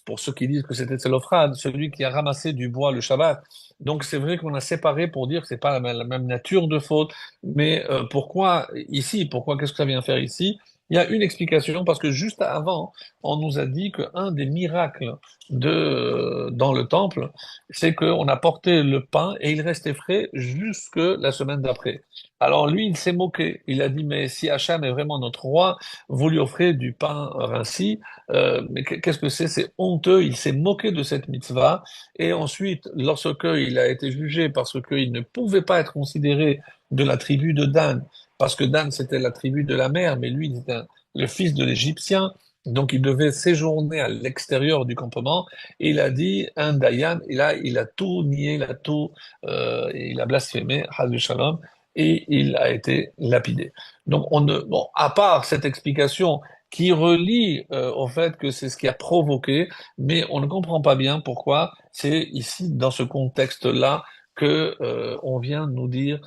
pour ceux qui disent que c'était Tselophrad, celui qui a ramassé du bois le Shabbat. Donc c'est vrai qu'on a séparé pour dire que c'est pas la même nature de faute, mais pourquoi ici, pourquoi qu'est-ce que ça vient faire ici? Il y a une explication parce que juste avant, on nous a dit qu'un des miracles dans le temple, c'est qu'on a porté le pain et il restait frais jusque la semaine d'après. Alors lui, il s'est moqué. Il a dit, mais si Hacham est vraiment notre roi, vous lui offrez du pain rassis, mais qu'est-ce que c'est? C'est honteux. Il s'est moqué de cette mitzvah. Et ensuite, lorsque il a été jugé parce qu'il ne pouvait pas être considéré de la tribu de Dan, parce que Dan c'était la tribu de la mer, mais lui il était le fils de l'Égyptien, donc il devait séjourner à l'extérieur du campement. Et il a dit un Dayan, et là il a tout nié, il a tout, il a blasphémé, Hal Shalom, et il a été lapidé. Donc bon, à part cette explication qui relie au fait que c'est ce qui a provoqué, mais on ne comprend pas bien pourquoi c'est ici, dans ce contexte-là, que on vient nous dire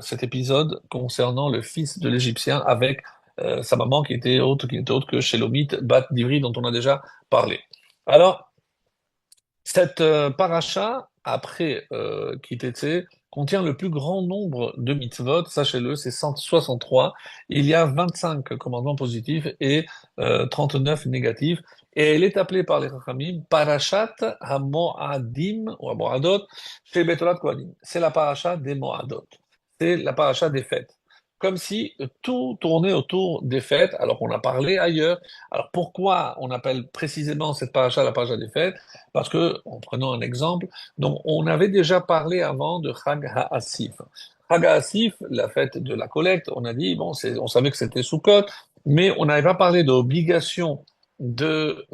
cet épisode concernant le fils de l'Égyptien avec sa maman qui n'était autre que Shélomith, Bat d'Ivri, dont on a déjà parlé. Alors, cette paracha, après Kitetse, contient le plus grand nombre de mitzvot, sachez-le, c'est 163. Il y a 25 commandements positifs et 39 négatifs. Et elle est appelée par les Chachamim Parashat HaMoadim ou HaMoadot chez Betorat Kohanim. C'est la paracha des Moadot. C'est la paracha des fêtes. Comme si tout tournait autour des fêtes, alors qu'on a parlé ailleurs. Alors pourquoi on appelle précisément cette paracha la paracha des fêtes? Parce que, en prenant un exemple, donc on avait déjà parlé avant de Chag HaAsif. Chag HaAsif, la fête de la collecte, on a dit, bon, on savait que c'était Sukkot, mais on n'avait pas parlé d'obligation de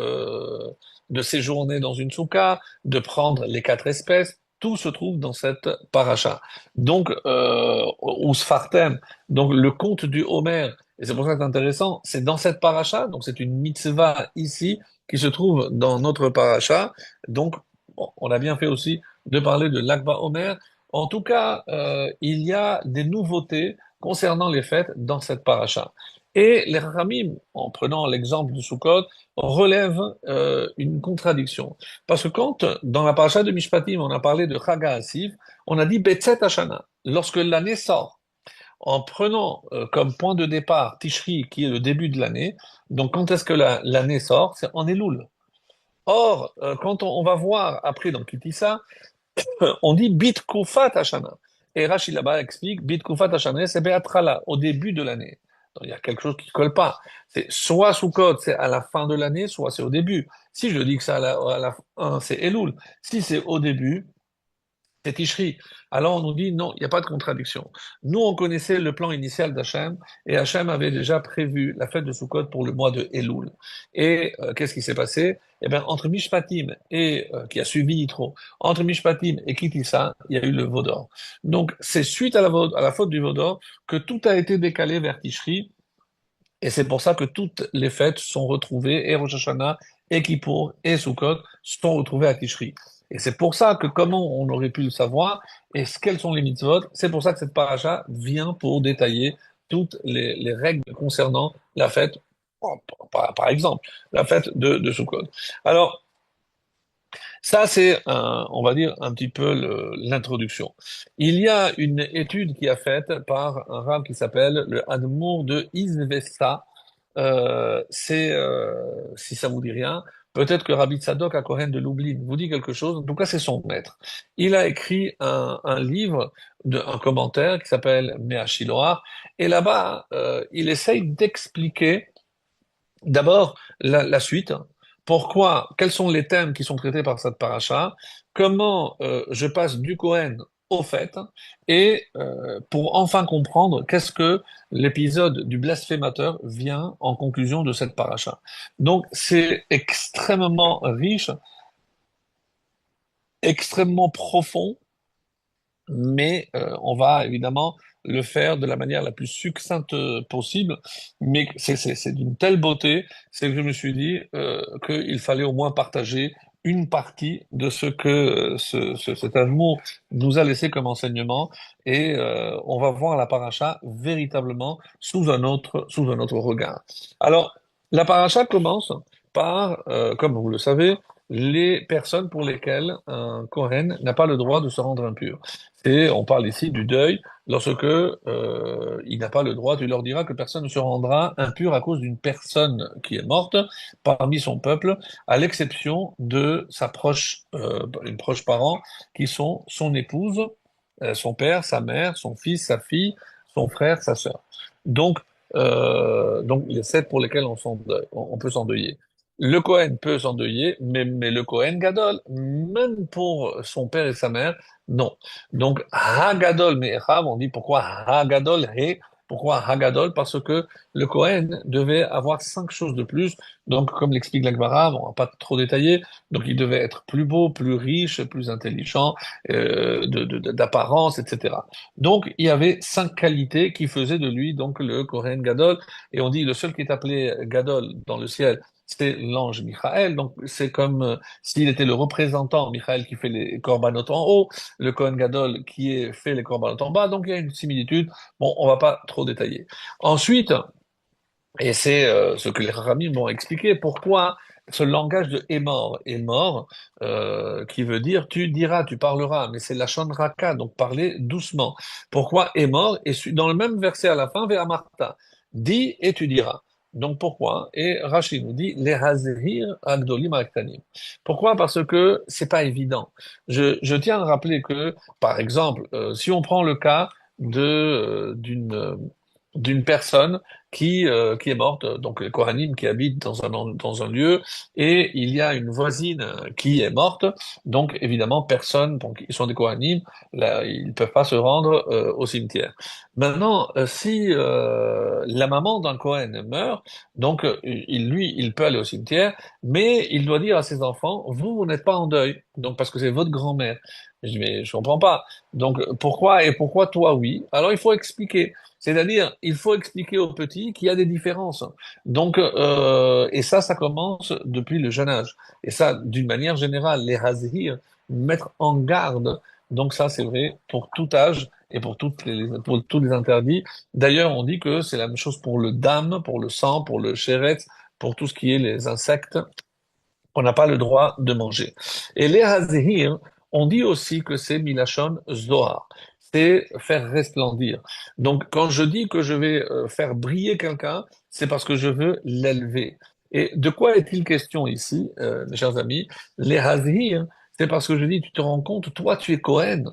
séjourner dans une soukha, de prendre les quatre espèces. Tout se trouve dans cette paracha. Donc, ou Sfartem, donc le conte du Homer, et c'est pour ça que c'est intéressant, c'est dans cette paracha, donc c'est une mitzvah ici, qui se trouve dans notre paracha. Donc, bon, on a bien fait aussi de parler de l'Akba Omer. En tout cas, il y a des nouveautés concernant les fêtes dans cette paracha. Et les Ramim, en prenant l'exemple du Sukkot, relèvent une contradiction. Parce que quand, dans la paracha de Mishpatim, on a parlé de Chag HaAsif, on a dit Betzet Hashana, lorsque l'année sort en prenant comme point de départ Tishri, qui est le début de l'année. Donc, quand est-ce que l'année sort? C'est en Elul. Or, quand on va voir après dans Kitissa, on dit Bit Kufat Hashana. Et Rashi là-bas explique Bit Kufat Hashana, c'est Be'atrala, au début de l'année. Donc, il y a quelque chose qui colle pas. C'est soit Sukkot, c'est à la fin de l'année, soit c'est au début. Si je dis que c'est à la fin, c'est Elul. Si c'est au début, c'est Tishri. Alors on nous dit non, il n'y a pas de contradiction. Nous, on connaissait le plan initial d'Hachem et Hachem avait déjà prévu la fête de Sukkot pour le mois de Elul. Et qu'est-ce qui s'est passé? Eh bien, entre Mishpatim et qui a suivi Yitro, entre Mishpatim et Kitissa, il y a eu le Vaudor. Donc c'est suite à la faute du Vaudor que tout a été décalé vers Tishri et c'est pour ça que toutes les fêtes sont retrouvées, et Rosh Hashanah, et Kippour, et Sukkot, sont retrouvées à Tishri. Et c'est pour ça que comment on aurait pu le savoir, et quelles sont les mitzvot, c'est pour ça que cette paracha vient pour détailler toutes les règles concernant la fête, par exemple, la fête de Sukkot. Alors, ça, c'est, on va dire, un petit peu l'introduction. Il y a une étude qui est faite par un rabbin qui s'appelle le Admour de Izvesta. Si ça vous dit rien, peut-être que Rabbi Tzadok à Kohen de Lublin vous dit quelque chose. En tout cas, c'est son maître. Il a écrit un livre, un commentaire qui s'appelle Mea Shiloach. Et là-bas, il essaye d'expliquer d'abord, la suite. Pourquoi? Quels sont les thèmes qui sont traités par cette paracha? Comment je passe du Cohen au fait? Et pour enfin comprendre qu'est-ce que l'épisode du blasphémateur vient en conclusion de cette paracha. Donc c'est extrêmement riche, extrêmement profond, mais on va évidemment le faire de la manière la plus succincte possible, mais c'est d'une telle beauté, c'est que je me suis dit qu'il fallait au moins partager une partie de ce que cet amour nous a laissé comme enseignement, et on va voir la paracha véritablement sous un autre regard. Alors, la paracha commence par, comme vous le savez, les personnes pour lesquelles un Kohen n'a pas le droit de se rendre impur. Et on parle ici du deuil, lorsque il n'a pas le droit, tu leur diras que personne ne se rendra impur à cause d'une personne qui est morte parmi son peuple, à l'exception de sa proche, une proche parent, qui sont son épouse, son père, sa mère, son fils, sa fille, son frère, sa sœur. Donc les sept pour lesquels on peut s'endeuiller. Le Cohen peut s'endeuiller, mais le Cohen Gadol, même pour son père et sa mère, non. Donc, Hagadol Me'echav, on dit pourquoi Hagadol He, pourquoi Hagadol? Parce que le Cohen devait avoir cinq choses de plus. Donc, comme l'explique la Gemara, on va pas trop détailler. Donc, il devait être plus beau, plus riche, plus intelligent, d'apparence, etc. Donc, il y avait cinq qualités qui faisaient de lui donc le Cohen Gadol. Et on dit le seul qui est appelé Gadol dans le ciel, c'est l'ange Michael. Donc, c'est comme s'il était le représentant, Michael, qui fait les korbanot en haut, le Kohen Gadol qui fait les korbanot en bas. Donc, il y a une similitude. Bon, on va pas trop détailler. Ensuite, et c'est ce que les Rachamim vont expliquer, pourquoi ce langage de est mort, qui veut dire tu diras, tu parleras, mais c'est la raka, donc parler doucement. Pourquoi est mort? Et dans le même verset à la fin, Ve'amarta, dis et tu diras. Donc pourquoi? Et Rachid nous dit les hazehir agdolim aktanim. Pourquoi? Parce que c'est pas évident. Je tiens à rappeler que, par exemple, si on prend le cas d'une personne qui est morte, donc les Kohanim qui habitent dans un lieu, et il y a une voisine qui est morte, donc évidemment personne, donc ils sont des Kohanim, là, ils peuvent pas se rendre au cimetière. Maintenant, si la maman d'un Kohen meurt, donc il peut aller au cimetière, mais il doit dire à ses enfants, vous n'êtes pas en deuil, donc parce que c'est votre grand-mère. Je dis, mais je comprends pas. Donc pourquoi toi oui? Alors il faut expliquer. C'est-à-dire, il faut expliquer aux petits qu'il y a des différences. Donc, et ça commence depuis le jeune âge. Et ça, d'une manière générale, les hazir, mettre en garde. Donc ça, c'est vrai pour tout âge et pour tous les interdits. D'ailleurs, on dit que c'est la même chose pour le dam, pour le sang, pour le chéret, pour tout ce qui est les insectes. On n'a pas le droit de manger. Et les hazir, on dit aussi que c'est milachon zohar, c'est faire resplendir. Donc, quand je dis que je vais faire briller quelqu'un, c'est parce que je veux l'élever. Et de quoi est-il question ici, mes chers amis? Les hazir, c'est parce que je dis, tu te rends compte, toi, tu es Cohen.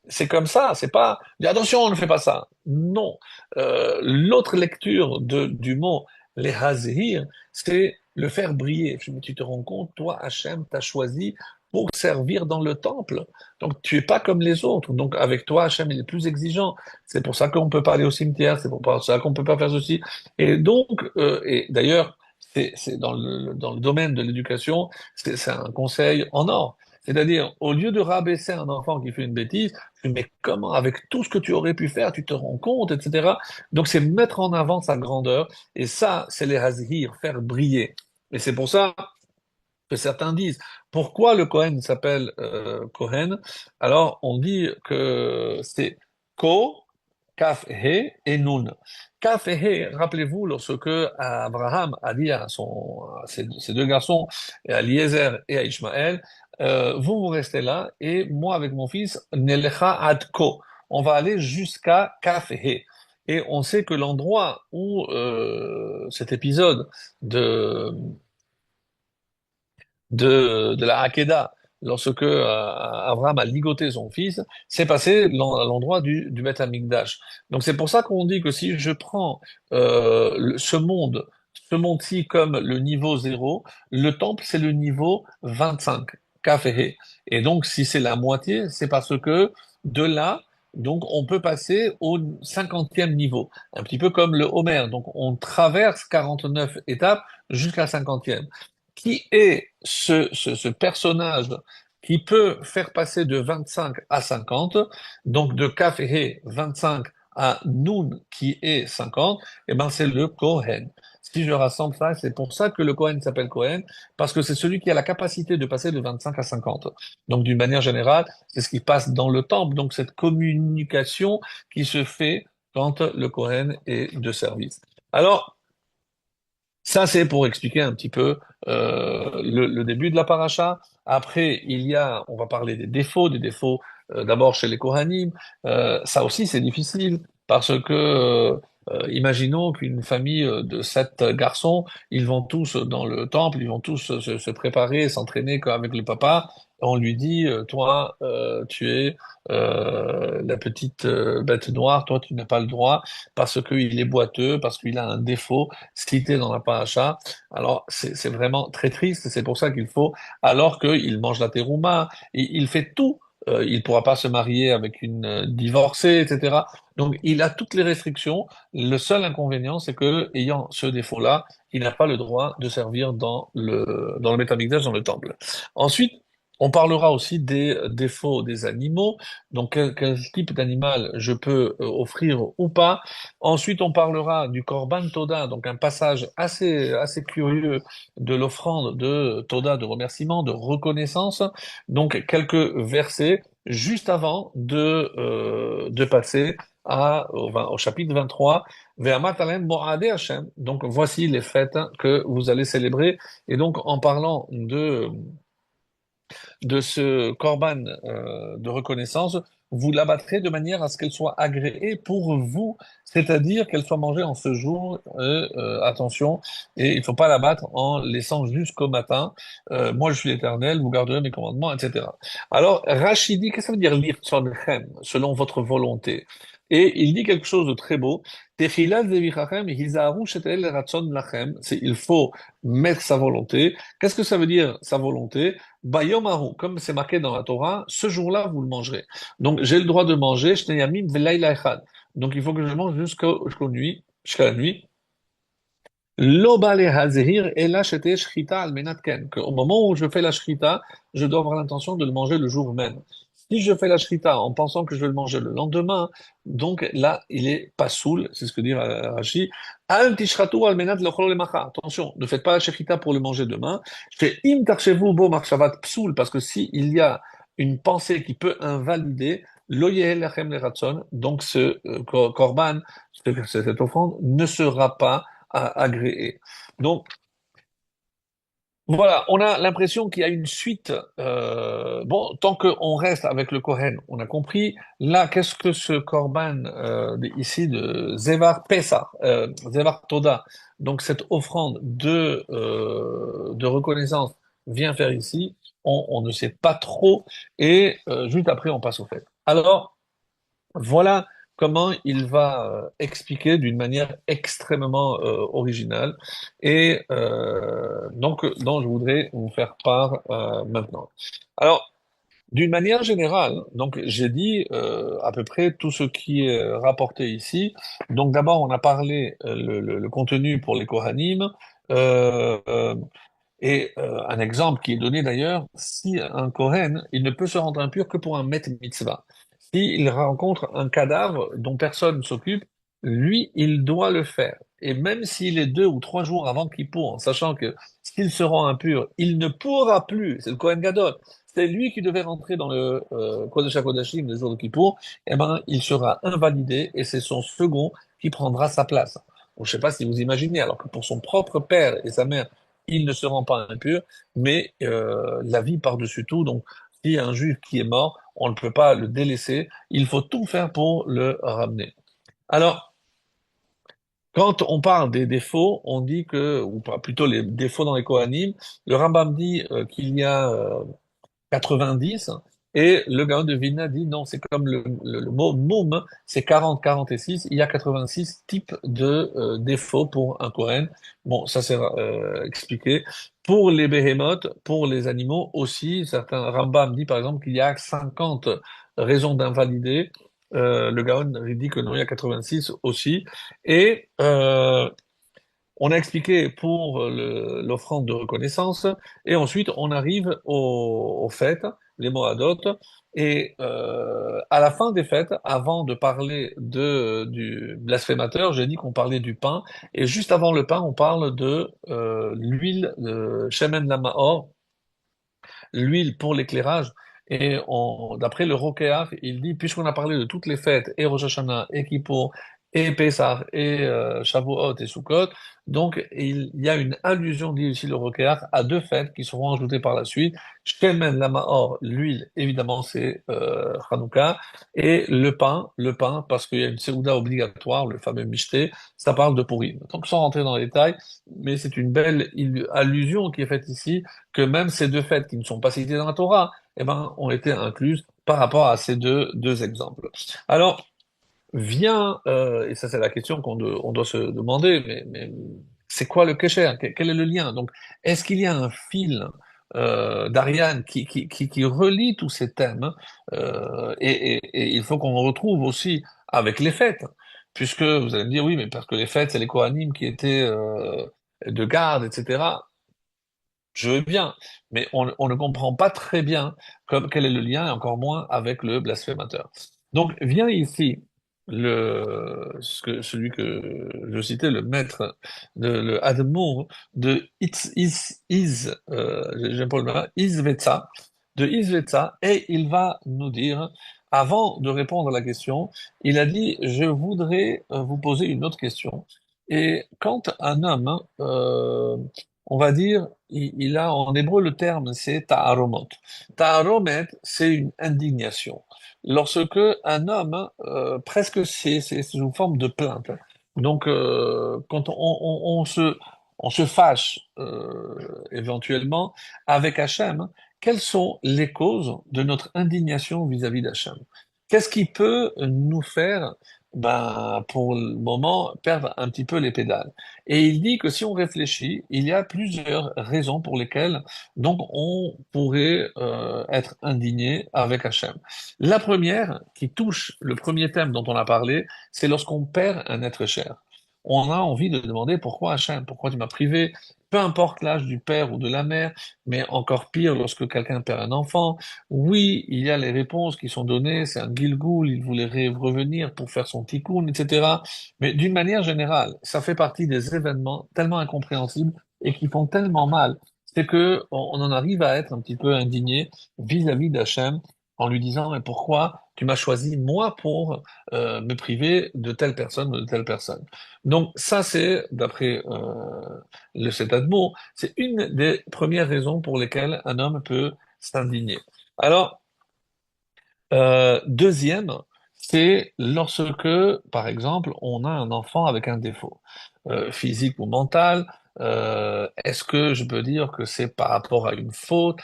c'est comme ça, c'est pas, dis attention, on ne fait pas ça. Non. L'autre lecture du mot les hazir, c'est le faire briller. Mais tu te rends compte, toi, Hachem, t'as choisi pour servir dans le temple. Donc, tu es pas comme les autres. Donc, avec toi, Hachem, il est plus exigeant. C'est pour ça qu'on peut pas aller au cimetière, c'est pour ça qu'on peut pas faire ceci. Et donc, et d'ailleurs, c'est dans le domaine de l'éducation, c'est un conseil en or. C'est-à-dire, au lieu de rabaisser un enfant qui fait une bêtise, mais comment, avec tout ce que tu aurais pu faire, tu te rends compte, etc. Donc, c'est mettre en avant sa grandeur. Et ça, c'est les hazir, faire briller. Et c'est pour ça que certains disent, pourquoi le Cohen s'appelle Cohen? Alors, on dit que c'est Ko, Kaf, He et Nun. Kaf et He, rappelez-vous, lorsque Abraham a dit à ses deux garçons, à Eliezer et à Ishmaël, vous restez là et moi avec mon fils, Nelecha ad Ko. On va aller jusqu'à Kaf et He. Et on sait que l'endroit où cet épisode de de la Hakeda, lorsque Abraham a ligoté son fils, c'est passé à l'endroit du Beth Amikdash. Donc c'est pour ça qu'on dit que si je prends ce monde-ci comme le niveau zéro, le temple c'est le niveau 25, Kafehe. Et donc si c'est la moitié, c'est parce que de là, donc on peut passer au 50e niveau, un petit peu comme le Homer. Donc on traverse 49 étapes jusqu'à 50e. Qui est ce personnage qui peut faire passer de 25 à 50, donc de Kaf et He 25 à Nun qui est 50, et ben c'est le Kohen. Si je rassemble ça, c'est pour ça que le Kohen s'appelle Kohen, parce que c'est celui qui a la capacité de passer de 25 à 50. Donc d'une manière générale, c'est ce qui passe dans le temple, donc cette communication qui se fait quand le Kohen est de service. Alors, ça, c'est pour expliquer un petit peu le début de la paracha. Après, on va parler des défauts d'abord chez les Kohanim. Ça aussi, c'est difficile parce que, imaginons qu'une famille de 7 garçons, ils vont tous dans le temple, ils vont tous se préparer, s'entraîner comme avec le papa. On lui dit, toi, tu es la petite bête noire, toi, tu n'as pas le droit parce qu'il est boiteux, parce qu'il a un défaut cité dans la paracha. Alors, c'est vraiment très triste. C'est pour ça qu'il faut, alors qu'il mange la terouma, il fait tout. Il pourra pas se marier avec une divorcée, etc. Donc, il a toutes les restrictions. Le seul inconvénient, c'est que, ayant ce défaut-là, il n'a pas le droit de servir dans le Beth Amikdash, dans le temple. Ensuite, on parlera aussi des défauts des animaux. Donc, quel type d'animal je peux offrir ou pas. Ensuite, on parlera du Korban Toda, donc un passage assez curieux de l'offrande de Toda, de remerciement, de reconnaissance. Donc, quelques versets juste avant de passer au chapitre 23, Ve'amat alem mo'adei Hashem. Donc, voici les fêtes que vous allez célébrer. Et donc, en parlant de ce corban de reconnaissance, vous l'abattrez de manière à ce qu'elle soit agréée pour vous, c'est-à-dire qu'elle soit mangée en ce jour. Attention, et il ne faut pas l'abattre en laissant jusqu'au matin. Moi, je suis l'Éternel, vous garderez mes commandements, etc. Alors, Rachidi, qu'est-ce que ça veut dire lirtzonechem, selon votre volonté? Et il dit quelque chose de très beau. Techilat zevichachem hizaru shetel ratzon lachem. Il faut mettre sa volonté. Qu'est-ce que ça veut dire, sa volonté? Bayomahu, comme c'est marqué dans la Torah, ce jour-là, vous le mangerez. Donc, j'ai le droit de manger, shnei v'layla echad. Donc, il faut que je mange jusqu'à la nuit. Lo bale hazehir ela shete shchita al menat ken. Qu'au moment où je fais la shrita, je dois avoir l'intention de le manger le jour même. Si je fais la shrita en pensant que je vais le manger le lendemain, donc là, il est pas saoul, c'est ce que dit Rashi. Al tishratu al menat l'ochol lemacha. Attention, ne faites pas la shrita pour le manger demain. Je fais im tarchevu bo marchavat psoul, parce que si il y a une pensée qui peut invalider, lo yehel lachem leratson, donc ce korban, cette offrande, ne sera pas agréé. Donc, voilà, on a l'impression qu'il y a une suite. Bon, tant qu'on reste avec le Kohen, on a compris. Là, qu'est-ce que ce Korban ici de Zevar Pessah, Zevar Toda, donc cette offrande de reconnaissance vient faire ici, on ne sait pas trop. Et juste après, on passe au fait. Alors, Voilà comment il va expliquer d'une manière extrêmement originale et dont je voudrais vous faire part maintenant. Alors, d'une manière générale, donc j'ai dit à peu près tout ce qui est rapporté ici. Donc d'abord, on a parlé le contenu pour les Kohanim. Euh, euh, un exemple qui est donné d'ailleurs, si un Kohen, il ne peut se rendre impur que pour un Met Mitzvah. S'il rencontre un cadavre dont personne ne s'occupe, lui, il doit le faire. Et même s'il est 2 ou 3 jours avant Kippour, en sachant que s'il se rend impur, il ne pourra plus, c'est le Kohen Gadol, c'est lui qui devait rentrer dans le Kodesh HaKodashim le jour de Kippour, eh ben, il sera invalidé et c'est son second qui prendra sa place. Donc, je ne sais pas si vous imaginez, alors que pour son propre père et sa mère, il ne se rend pas impur, mais la vie par-dessus tout. Donc, s'il y a un juif qui est mort, on ne peut pas le délaisser. Il faut tout faire pour le ramener. Alors, quand on parle des défauts, on dit que, ou pas, plutôt les défauts dans les Kohanim, le Rambam dit qu'il y a 90, et le Gaon de Vilna dit non, c'est comme le mot moum, c'est 40, 46, il y a 86 types de défauts pour un Kohen. Bon, ça c'est expliqué. Pour les behémoths, pour les animaux aussi, certains Rambam dit par exemple qu'il y a 50 raisons d'invalider. Le Gaon dit que non, il y a 86 aussi. Et on a expliqué pour l'offrande de reconnaissance, et ensuite on arrive aux fêtes, les Moadot, et à la fin des fêtes, avant de parler du blasphémateur, j'ai dit qu'on parlait du pain, et juste avant le pain, on parle de l'huile de Shemen Lamahor, l'huile pour l'éclairage. Et d'après le Rokéach, il dit, puisqu'on a parlé de toutes les fêtes, et Rosh Hashanah, et Kippour, et Pessah, et Shavuot, et Sukkot, donc il y a une allusion, dit ici le Rokéach, à 2 fêtes qui seront ajoutées par la suite. Shemen Lamahor, l'huile, évidemment, c'est Hanouka, et le pain, parce qu'il y a une Séouda obligatoire, le fameux Mishté, ça parle de Purim. Donc sans rentrer dans les détails, mais c'est une belle allusion qui est faite ici que même ces 2 fêtes qui ne sont pas citées dans la Torah, eh ben, ont été incluses par rapport à ces deux exemples. Alors, vient, et ça c'est la question on doit se demander, mais c'est quoi le kécher? Quel est le lien? Donc, est-ce qu'il y a un fil d'Ariane qui relie tous ces thèmes et il faut qu'on retrouve aussi avec les fêtes, puisque vous allez me dire, oui, mais parce que les fêtes, c'est les Kohanim qui étaient de garde, etc. Je veux bien, mais on ne comprend pas très bien quel est le lien, et encore moins avec le blasphémateur. Donc vient ici celui que je citais, le maître, le Admour de j'aime pas le nom, Izvetza, de Izvetza, et il va nous dire, avant de répondre à la question, il a dit, je voudrais vous poser une autre question. Et quand un homme, on va dire, il a en hébreu le terme, c'est ta'aromot. Ta'aromet, c'est une indignation. Lorsque un homme, presque c'est sous forme de plainte. Donc, quand on se fâche éventuellement avec Hachem, quelles sont les causes de notre indignation vis-à-vis d'Hachem? Qu'est-ce qui peut nous faire, ben, pour le moment, perdre un petit peu les pédales? Et il dit que si on réfléchit, il y a plusieurs raisons pour lesquelles donc on pourrait être indigné avec Hachem. La première, qui touche le premier thème dont on a parlé, c'est lorsqu'on perd un être cher. On a envie de demander pourquoi Hachem, pourquoi tu m'as privé, peu importe l'âge du père ou de la mère, mais encore pire lorsque quelqu'un perd un enfant. Oui, il y a les réponses qui sont données, c'est un Gilgoul, il voulait revenir pour faire son tikkun, etc. Mais d'une manière générale, ça fait partie des événements tellement incompréhensibles et qui font tellement mal, c'est que on en arrive à être un petit peu indigné vis-à-vis d'Hachem en lui disant, mais pourquoi tu m'as choisi moi pour me priver de telle personne ou de telle personne. Donc ça, c'est, d'après cet admot, c'est une des premières raisons pour lesquelles un homme peut s'indigner. Alors, deuxième, c'est lorsque, par exemple, on a un enfant avec un défaut, physique ou mental. Est-ce que je peux dire que c'est par rapport à une faute?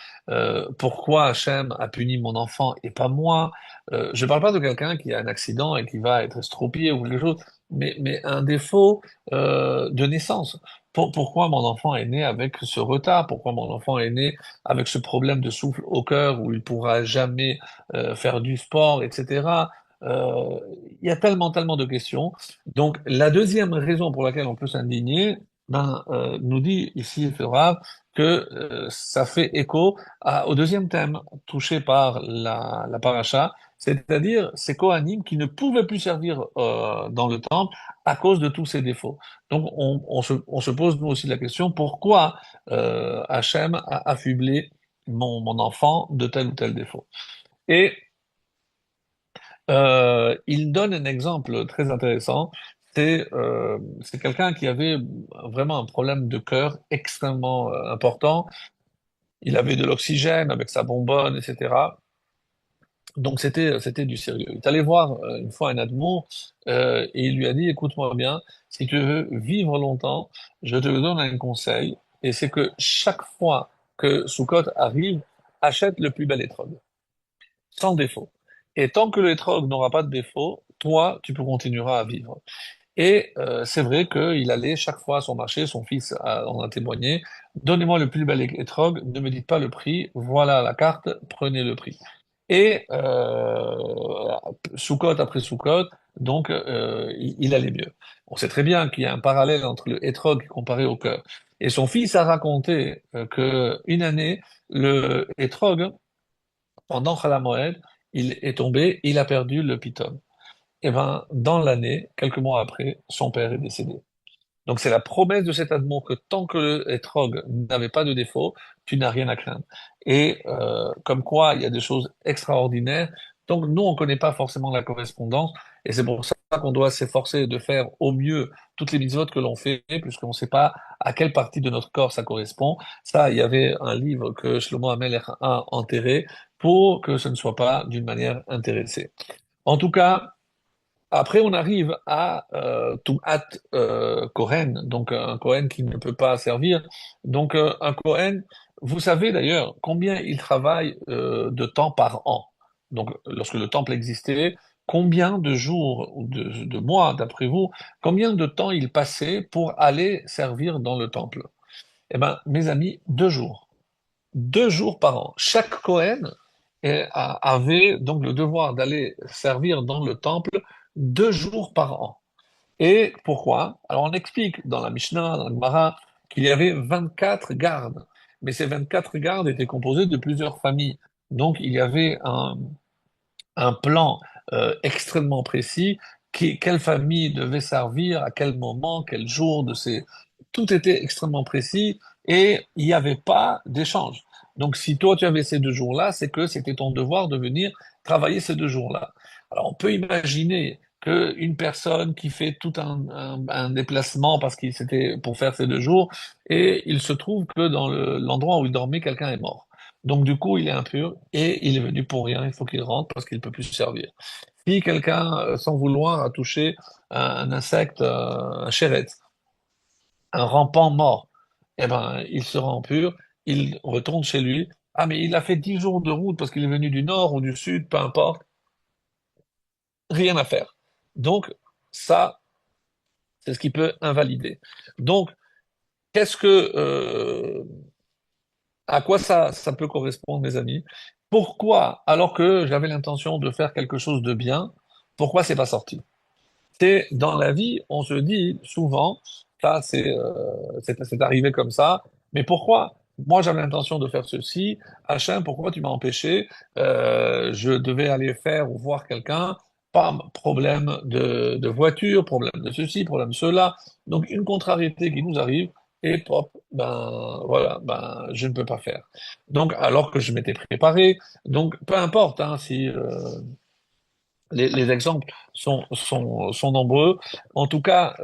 Pourquoi Hachem a puni mon enfant et pas moi? Je ne parle pas de quelqu'un qui a un accident et qui va être estropié ou quelque chose, mais un défaut de naissance. Pourquoi mon enfant est né avec ce retard? Pourquoi mon enfant est né avec ce problème de souffle au cœur où il pourra jamais faire du sport, etc. Euh, il y a tellement de questions. Donc, la deuxième raison pour laquelle on peut s'indigner, nous dit ici le Rav que ça fait écho au deuxième thème touché par la paracha, c'est-à-dire ces Kohanim qui ne pouvaient plus servir dans le temple à cause de tous ces défauts. Donc, on se pose nous aussi la question, pourquoi Hachem a affublé mon enfant de tel ou tel défaut? Et il donne un exemple très intéressant. C'est quelqu'un qui avait vraiment un problème de cœur extrêmement important. Il avait de l'oxygène avec sa bonbonne, etc. Donc c'était du sérieux. Il est allé voir une fois un admour et il lui a dit, écoute-moi bien, si tu veux vivre longtemps, je te donne un conseil, et c'est que chaque fois que Sukkot arrive, achète le plus bel étrog sans défaut. Et tant que l'étrog n'aura pas de défaut, toi, tu peux continuer à vivre. Et c'est vrai qu'il allait chaque fois à son marché, son fils en a témoigné, donnez-moi le plus bel étrog, ne me dites pas le prix, voilà la carte, prenez le prix. Et sous-cote après sous-cote, donc il allait mieux. On sait très bien qu'il y a un parallèle entre le hétrog comparé au cœur. Et son fils a raconté que une année, le hétrog, pendant Moed, il est tombé, il a perdu le piton. Et ben, dans l'année, quelques mois après, son père est décédé. Donc c'est la promesse de cet amour que tant que le hétrog n'avait pas de défaut, tu n'as rien à craindre. Et comme quoi, il y a des choses extraordinaires. Donc nous, on ne connaît pas forcément la correspondance, et c'est pour ça qu'on doit s'efforcer de faire au mieux toutes les mitzvot que l'on fait, puisqu'on ne sait pas à quelle partie de notre corps ça correspond. Ça, il y avait un livre que Shlomo Amelech a enterré pour que ce ne soit pas d'une manière intéressée. En tout cas, après, on arrive à Tu'at Kohen, donc un Kohen qui ne peut pas servir. Donc un Kohen, vous savez d'ailleurs combien il travaille de temps par an. Donc lorsque le temple existait, combien de jours ou de mois, d'après vous, combien de temps il passait pour aller servir dans le temple? Eh bien, mes amis, 2 jours. 2 jours par an. Chaque Cohen avait donc le devoir d'aller servir dans le temple 2 jours par an. Et pourquoi? Alors on explique dans la Mishnah, dans la Gemara, qu'il y avait 24 gardes. Mais ces 24 gardes étaient composés de plusieurs familles. Donc il y avait un plan extrêmement précis, quelle famille devait servir, à quel moment, quel jour de ces... Tout était extrêmement précis et il n'y avait pas d'échange. Donc si toi tu avais ces 2 jours-là, c'est que c'était ton devoir de venir travailler ces 2 jours-là. Alors on peut imaginer qu'une personne qui fait tout un déplacement parce qu'il c'était pour faire ces 2 jours, et il se trouve que dans l'endroit où il dormait, quelqu'un est mort. Donc du coup, il est impur et il est venu pour rien. Il faut qu'il rentre parce qu'il ne peut plus se servir. Si quelqu'un, sans vouloir, a touché un insecte, un chéret, un rampant mort, eh ben, il sera impur. Il retourne chez lui. Ah, mais il a fait 10 jours de route parce qu'il est venu du nord ou du sud, peu importe. Rien à faire. Donc ça, c'est ce qui peut invalider. Donc, qu'est-ce que à quoi ça peut correspondre, mes amis? Pourquoi, alors que j'avais l'intention de faire quelque chose de bien, pourquoi c'est pas sorti? C'est dans la vie, on se dit souvent, ça c'est arrivé comme ça, mais pourquoi? Moi j'avais l'intention de faire ceci, Hachem, pourquoi tu m'as empêché? Je devais aller faire ou voir quelqu'un, pam, problème de voiture, problème de ceci, problème de cela. Donc une contrariété qui nous arrive, et pop, ben voilà, ben je ne peux pas faire. Donc alors que je m'étais préparé, donc peu importe hein, si les exemples sont nombreux. En tout cas,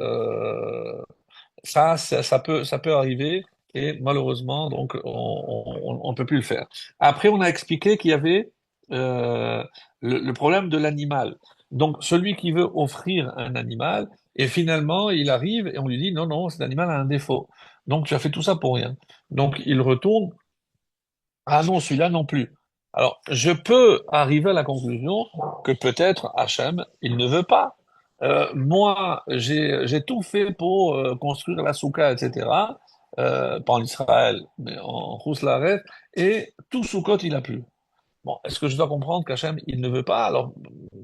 ça peut arriver et malheureusement, donc, on ne peut plus le faire. Après, on a expliqué qu'il y avait le problème de l'animal. Donc, celui qui veut offrir un animal, Et finalement, il arrive et on lui dit, non, non, cet animal a un défaut. Donc, tu as fait tout ça pour rien. Donc, il retourne, ah non, celui-là non plus. Alors, je peux arriver à la conclusion que peut-être Hachem, il ne veut pas. Moi, j'ai tout fait pour construire la soukha, etc. Pas en Israël, mais en Rousselareth, et tout Soukot, il a plu. Bon, est-ce que je dois comprendre qu'Hachem, il ne veut pas? Alors,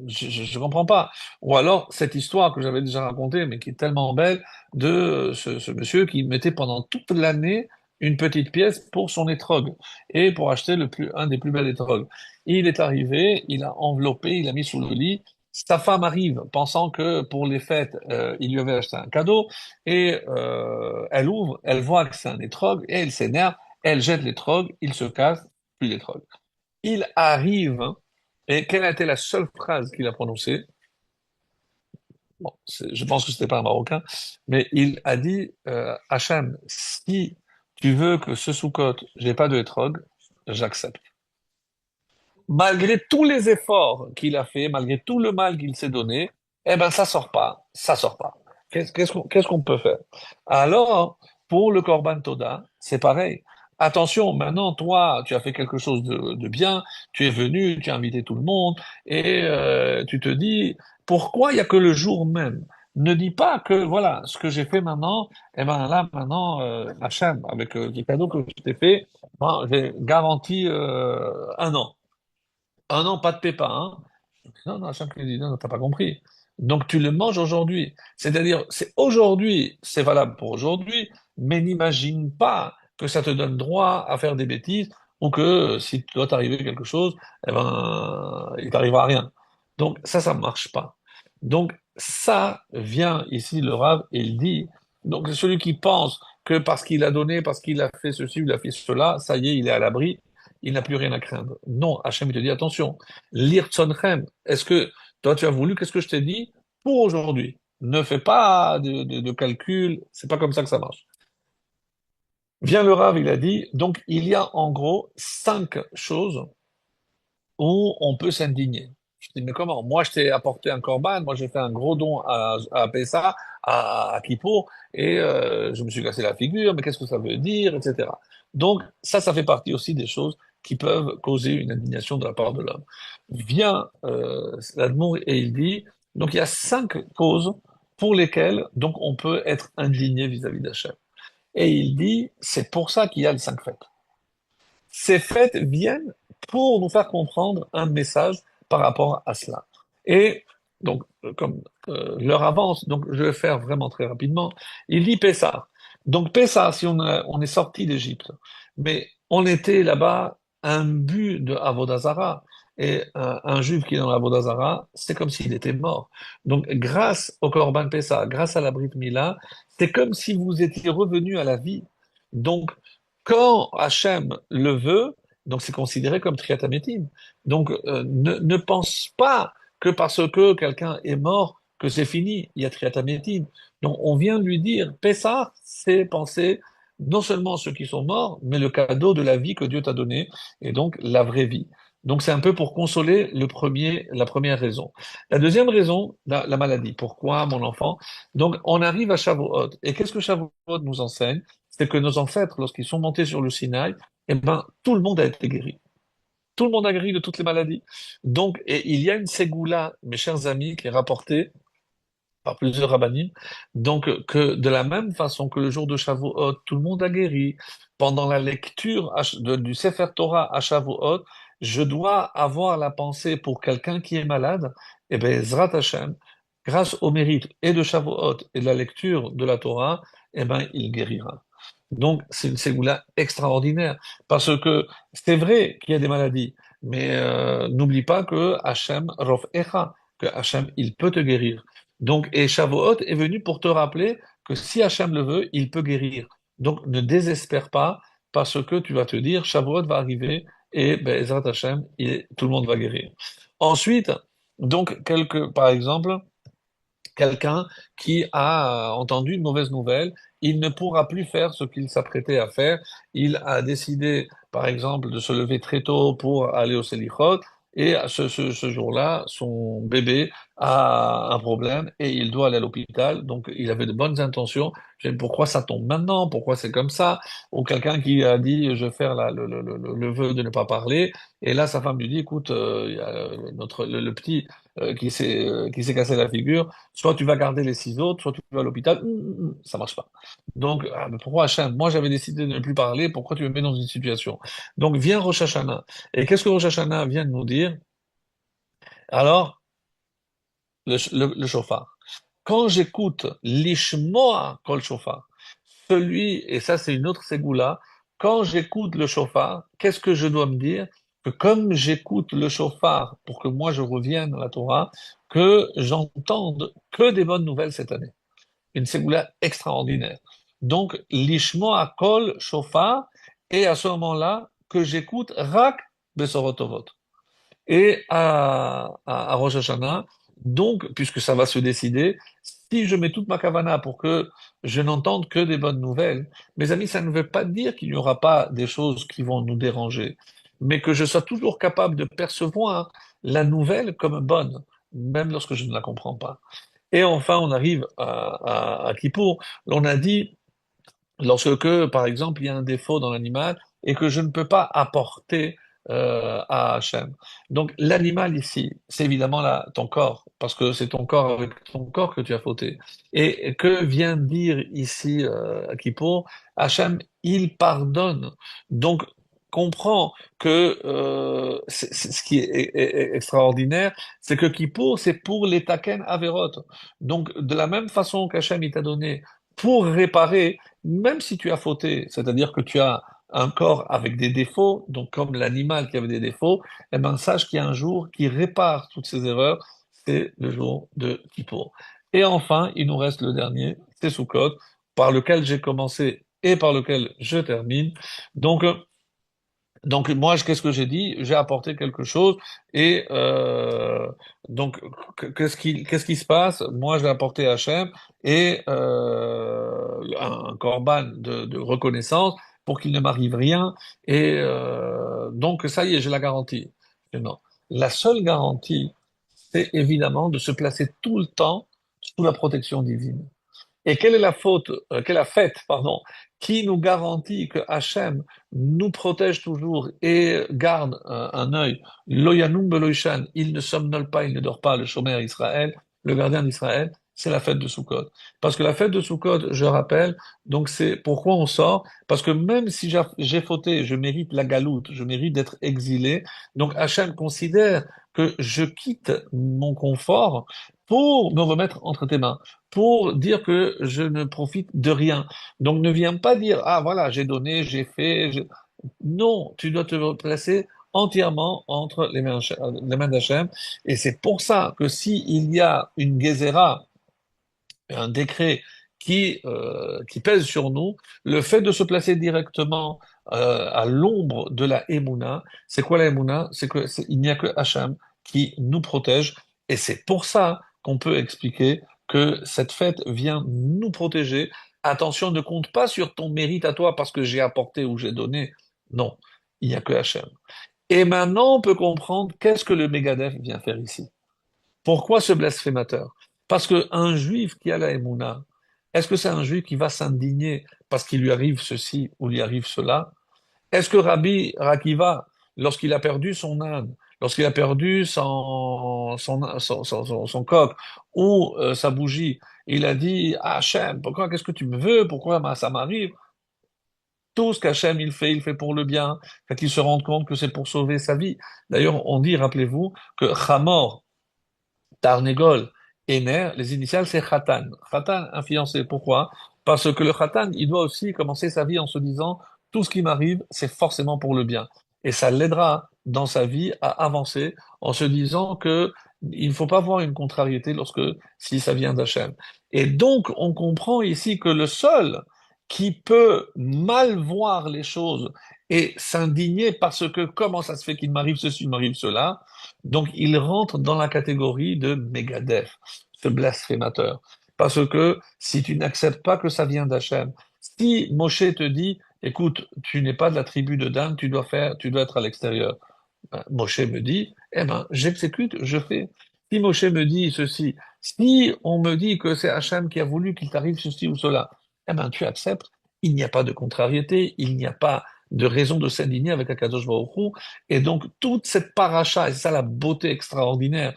je comprends pas. Ou alors, cette histoire que j'avais déjà racontée, mais qui est tellement belle, de ce monsieur qui mettait pendant toute l'année une petite pièce pour son étrog et pour acheter un des plus belles étrogs. Il est arrivé, il a enveloppé, il a mis sous le lit. Sa femme arrive, pensant que pour les fêtes, il lui avait acheté un cadeau, et elle ouvre, elle voit que c'est un étrog, et elle s'énerve, elle jette l'étrog, il se casse, plus l'étrog. Il arrive, hein, et quelle a été la seule phrase qu'il a prononcée? Bon, je pense que c'était pas un Marocain, mais il a dit, Hachem, si tu veux que ce Soukot, j'ai pas de hétrog, j'accepte. Malgré tous les efforts qu'il a fait, malgré tout le mal qu'il s'est donné, eh ben ça sort pas, ça sort pas. Qu'est-ce qu'on peut faire? Alors, pour le Korban Toda, c'est pareil. Attention, maintenant, toi, tu as fait quelque chose de bien, tu es venu, tu as invité tout le monde, et tu te dis, pourquoi il y a que le jour même? Ne dis pas que, voilà, ce que j'ai fait maintenant, eh ben là, maintenant, Hachem, avec les cadeaux que je t'ai fait, ben, j'ai garanti 1 an. Ah non, pas de pépins, hein. Non, non, Hachem lui dit, non, non, t'as pas compris. Donc tu le manges aujourd'hui. C'est-à-dire, c'est aujourd'hui, c'est valable pour aujourd'hui, mais n'imagine pas que ça te donne droit à faire des bêtises ou que si tu doit t'arriver quelque chose, eh ben, il t'arrivera rien. Donc ça marche pas. Donc ça vient ici le Rav et il dit, donc celui qui pense que parce qu'il a donné, parce qu'il a fait ceci, il a fait cela, ça y est, il est à l'abri, il n'a plus rien à craindre. Non, Hachem il te dit attention, l'irtsonchem, est-ce que toi tu as voulu, qu'est-ce que je t'ai dit pour aujourd'hui? Ne fais pas de calcul, c'est pas comme ça que ça marche. Vient le Rav, il a dit, donc il y a en gros 5 choses où on peut s'indigner. Je dis, mais comment? Moi, je t'ai apporté un corban, moi, j'ai fait un gros don à Pessah, à Kippour, et je me suis cassé la figure, mais qu'est-ce que ça veut dire, etc. Donc, ça fait partie aussi des choses qui peuvent causer une indignation de la part de l'homme. Vient l'Admour et il dit, donc il y a 5 causes pour lesquelles donc on peut être indigné vis-à-vis d'Hachem. Et il dit, c'est pour ça qu'il y a les 5 fêtes. Ces fêtes viennent pour nous faire comprendre un message par rapport à cela. Et donc, comme l'heure avance, donc je vais faire vraiment très rapidement. Il dit Pessah. Donc Pessah, si on est sorti d'Égypte, mais on était là-bas un but de Avodazara. Et un juif qui est dans l'Avodazara, c'est comme s'il était mort. Donc grâce au Korban Pessah, grâce à la Brit Mila, c'est comme si vous étiez revenu à la vie. Donc quand Hachem le veut, donc c'est considéré comme triatamétine. Donc ne pense pas que parce que quelqu'un est mort, que c'est fini, il y a triatamétine. Donc on vient lui dire, Pessah, c'est penser non seulement ceux qui sont morts, mais le cadeau de la vie que Dieu t'a donné, et donc la vraie vie. Donc c'est un peu pour consoler la première raison. La deuxième raison, la maladie. Pourquoi mon enfant? Donc on arrive à Shavuot. Et qu'est-ce que Shavuot nous enseigne? C'est que nos ancêtres, lorsqu'ils sont montés sur le Sinaï, eh ben, tout le monde a été guéri. Tout le monde a guéri de toutes les maladies. Donc, et il y a une ségoula, mes chers amis, qui est rapportée par plusieurs rabbinim, donc que de la même façon que le jour de Shavuot, tout le monde a guéri, pendant la lecture du Sefer Torah à Shavuot, je dois avoir la pensée pour quelqu'un qui est malade, et bien, Ezrat Hashem, grâce au mérite et de Shavuot et de la lecture de la Torah, eh ben, il guérira. Donc, c'est une ségoula extraordinaire, parce que c'est vrai qu'il y a des maladies, mais n'oublie pas que Hachem Rof Echa, que Hachem, il peut te guérir. Donc, et Shavuot est venu pour te rappeler que si Hachem le veut, il peut guérir. Donc, ne désespère pas, parce que tu vas te dire, Shavuot va arriver, et ben, Ezrat Hachem, tout le monde va guérir. Ensuite, donc, par exemple, quelqu'un qui a entendu une mauvaise nouvelle, il ne pourra plus faire ce qu'il s'apprêtait à faire. Il a décidé, par exemple, de se lever très tôt pour aller au Selichot, et ce jour-là, son bébé a un problème et il doit aller à l'hôpital. Donc, il avait de bonnes intentions. Je dis, pourquoi ça tombe maintenant? Pourquoi c'est comme ça? Ou quelqu'un qui a dit, je vais faire le vœu de ne pas parler. Et là, sa femme lui dit, écoute, il y a le petit qui s'est cassé la figure. Soit tu vas garder les six autres, soit tu vas à l'hôpital. Ça marche pas. Donc, mais pourquoi Hachem? Moi, j'avais décidé de ne plus parler. Pourquoi tu me mets dans une situation? Donc, vient Rosh Hashanah. Et qu'est-ce que Rosh Hashanah vient de nous dire? Alors, le chauffard. Quand j'écoute l'ishmoa kol chauffard, celui, et ça c'est une autre ségoula, quand j'écoute le chauffard, qu'est-ce que je dois me dire? Que comme j'écoute le chauffard pour que moi je revienne à la Torah, que j'entende que des bonnes nouvelles cette année. Une ségoula extraordinaire. Donc, l'ishmoa kol chauffard, et à ce moment-là, que j'écoute rak besorotovot. Et à Rosh Hashanah, donc, puisque ça va se décider, si je mets toute ma kavana pour que je n'entende que des bonnes nouvelles, mes amis, ça ne veut pas dire qu'il n'y aura pas des choses qui vont nous déranger, mais que je sois toujours capable de percevoir la nouvelle comme bonne, même lorsque je ne la comprends pas. Et enfin, on arrive à Kippour. On a dit, lorsque, par exemple, il y a un défaut dans l'animal et que je ne peux pas apporter à Hachem. Donc, l'animal ici, c'est évidemment là, ton corps, parce que c'est ton corps avec ton corps que tu as fauté. Et que vient dire ici à Kippour, Hachem, il pardonne. Donc, comprends que ce qui est extraordinaire, c'est que Kippour, c'est pour les Taken Averot. Donc, de la même façon qu'Hachem, il t'a donné pour réparer, même si tu as fauté, c'est-à-dire que tu as un corps avec des défauts, donc comme l'animal qui avait des défauts, eh ben sache qu'il y a un jour qui répare toutes ces erreurs, c'est le jour de Kippour. Et enfin, il nous reste le dernier, c'est Sukkot, par lequel j'ai commencé et par lequel je termine. Donc, moi, qu'est-ce que j'ai dit? J'ai apporté quelque chose et donc qu'est-ce qui se passe? Moi, j'ai apporté Hachem et un corban de reconnaissance pour qu'il ne m'arrive rien et donc ça y est, j'ai la garantie. Mais non, la seule garantie, c'est évidemment de se placer tout le temps sous la protection divine. Et quelle est la faute, quelle est la fête, pardon, qui nous garantit que Hachem nous protège toujours et garde un œil. Lo yanum velo yishan, il ne somnole pas, il ne dort pas, le chômeur Israël, le gardien d'Israël, c'est la fête de Sukkot. Parce que la fête de Sukkot, je rappelle, donc c'est pourquoi on sort, parce que même si j'ai fauté, je mérite la galoute, je mérite d'être exilé, donc Hachem considère que je quitte mon confort pour me remettre entre tes mains, pour dire que je ne profite de rien. Donc ne viens pas dire, ah voilà, j'ai donné, j'ai fait. Non, tu dois te placer entièrement entre les mains d'Hachem. Et c'est pour ça que s'il y a une Gézéra, un décret qui pèse sur nous, le fait de se placer directement à l'ombre de la Emouna, c'est quoi la Emouna? C'est que il n'y a que Hachem qui nous protège, et c'est pour ça qu'on peut expliquer que cette fête vient nous protéger. Attention, ne compte pas sur ton mérite à toi parce que j'ai apporté ou j'ai donné. Non, il n'y a que Hachem. Et maintenant, on peut comprendre qu'est-ce que le Megadef vient faire ici. Pourquoi ce blasphémateur? Parce qu'un juif qui a la Emouna, est-ce que c'est un juif qui va s'indigner parce qu'il lui arrive ceci ou lui arrive cela? Est-ce que Rabbi Rakiva, lorsqu'il a perdu son âne, lorsqu'il a perdu son coq ou sa bougie, il a dit, ah, Hachem, pourquoi, qu'est-ce que tu me veux? Pourquoi ça m'arrive? Tout ce qu'Hachem il fait pour le bien, quand il se rend compte que c'est pour sauver sa vie. D'ailleurs, on dit, rappelez-vous, que Hamor, Tarnegol et Ner, les initiales, c'est Khatan. Khatan, un fiancé. Pourquoi? Parce que le Khatan, il doit aussi commencer sa vie en se disant, tout ce qui m'arrive, c'est forcément pour le bien. Et ça l'aidera dans sa vie à avancer en se disant que il ne faut pas voir une contrariété si ça vient d'Hachem. Et donc, on comprend ici que le seul qui peut mal voir les choses et s'indigner parce que comment ça se fait qu'il m'arrive ceci, il m'arrive cela, donc, il rentre dans la catégorie de Megadef, ce blasphémateur. Parce que si tu n'acceptes pas que ça vient d'Hachem, si Moshe te dit, écoute, tu n'es pas de la tribu de Dan, tu dois être à l'extérieur. Ben, Moshe me dit, eh ben, j'exécute, je fais. si Moshe me dit ceci, si on me dit que c'est Hachem qui a voulu qu'il t'arrive ceci ou cela, eh ben tu acceptes. Il n'y a pas de contrariété, il n'y a pas de raison de s'indigner avec Akadosh Baruch Hu. Et donc toute cette paracha, et c'est ça la beauté extraordinaire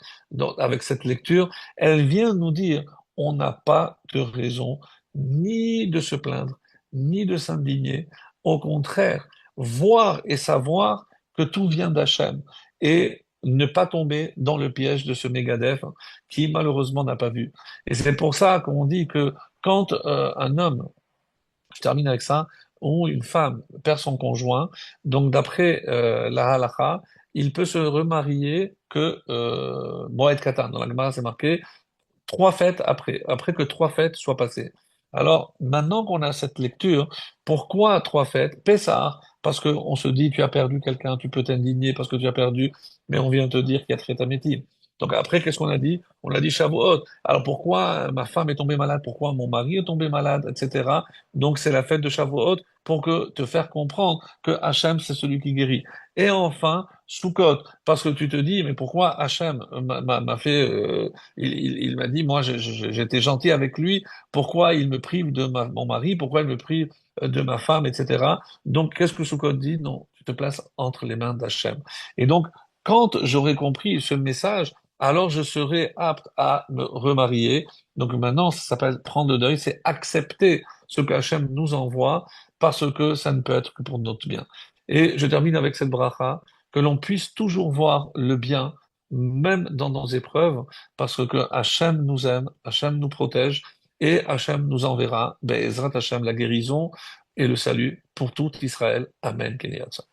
avec cette lecture, elle vient nous dire on n'a pas de raison ni de se plaindre, ni de s'indigner. Au contraire, voir et savoir que tout vient d'Hachem et ne pas tomber dans le piège de ce Megadef qui malheureusement n'a pas vu. Et c'est pour ça qu'on dit que quand un homme, je termine avec ça, ou une femme perd son conjoint, donc d'après la halakha, il peut se remarier que Moed Katan. Dans la Gemara, c'est marqué 3 fêtes après que 3 fêtes soient passées. Alors, maintenant qu'on a cette lecture, pourquoi 3 fêtes? Pessah, parce qu'on se dit, tu as perdu quelqu'un, tu peux t'indigner parce que tu as perdu, mais on vient te dire qu'il y a Tcheta Métim. Donc après, qu'est-ce qu'on a dit? On a dit Shavuot. Alors pourquoi ma femme est tombée malade? Pourquoi mon mari est tombé malade, etc. Donc c'est la fête de Shavuot pour que te faire comprendre que Hachem, c'est celui qui guérit. Et enfin, Sukkot, parce que tu te dis, mais pourquoi Hachem m'a fait il m'a dit, moi, j'étais gentil avec lui. Pourquoi il me prive de mon mari? Pourquoi il me prive de ma femme, etc. Donc, qu'est-ce que Sukkot dit? Non, tu te places entre les mains d'Hachem. Et donc, quand j'aurai compris ce message, alors je serai apte à me remarier. Donc maintenant, ça s'appelle prendre le deuil, c'est accepter ce qu'Hachem nous envoie parce que ça ne peut être que pour notre bien. Et je termine avec cette bracha, que l'on puisse toujours voir le bien, même dans nos épreuves, parce que Hachem nous aime, Hachem nous protège, et Hachem nous enverra, Be'ezrat Hachem, la guérison et le salut pour tout Israël. Amen. Kenyatta.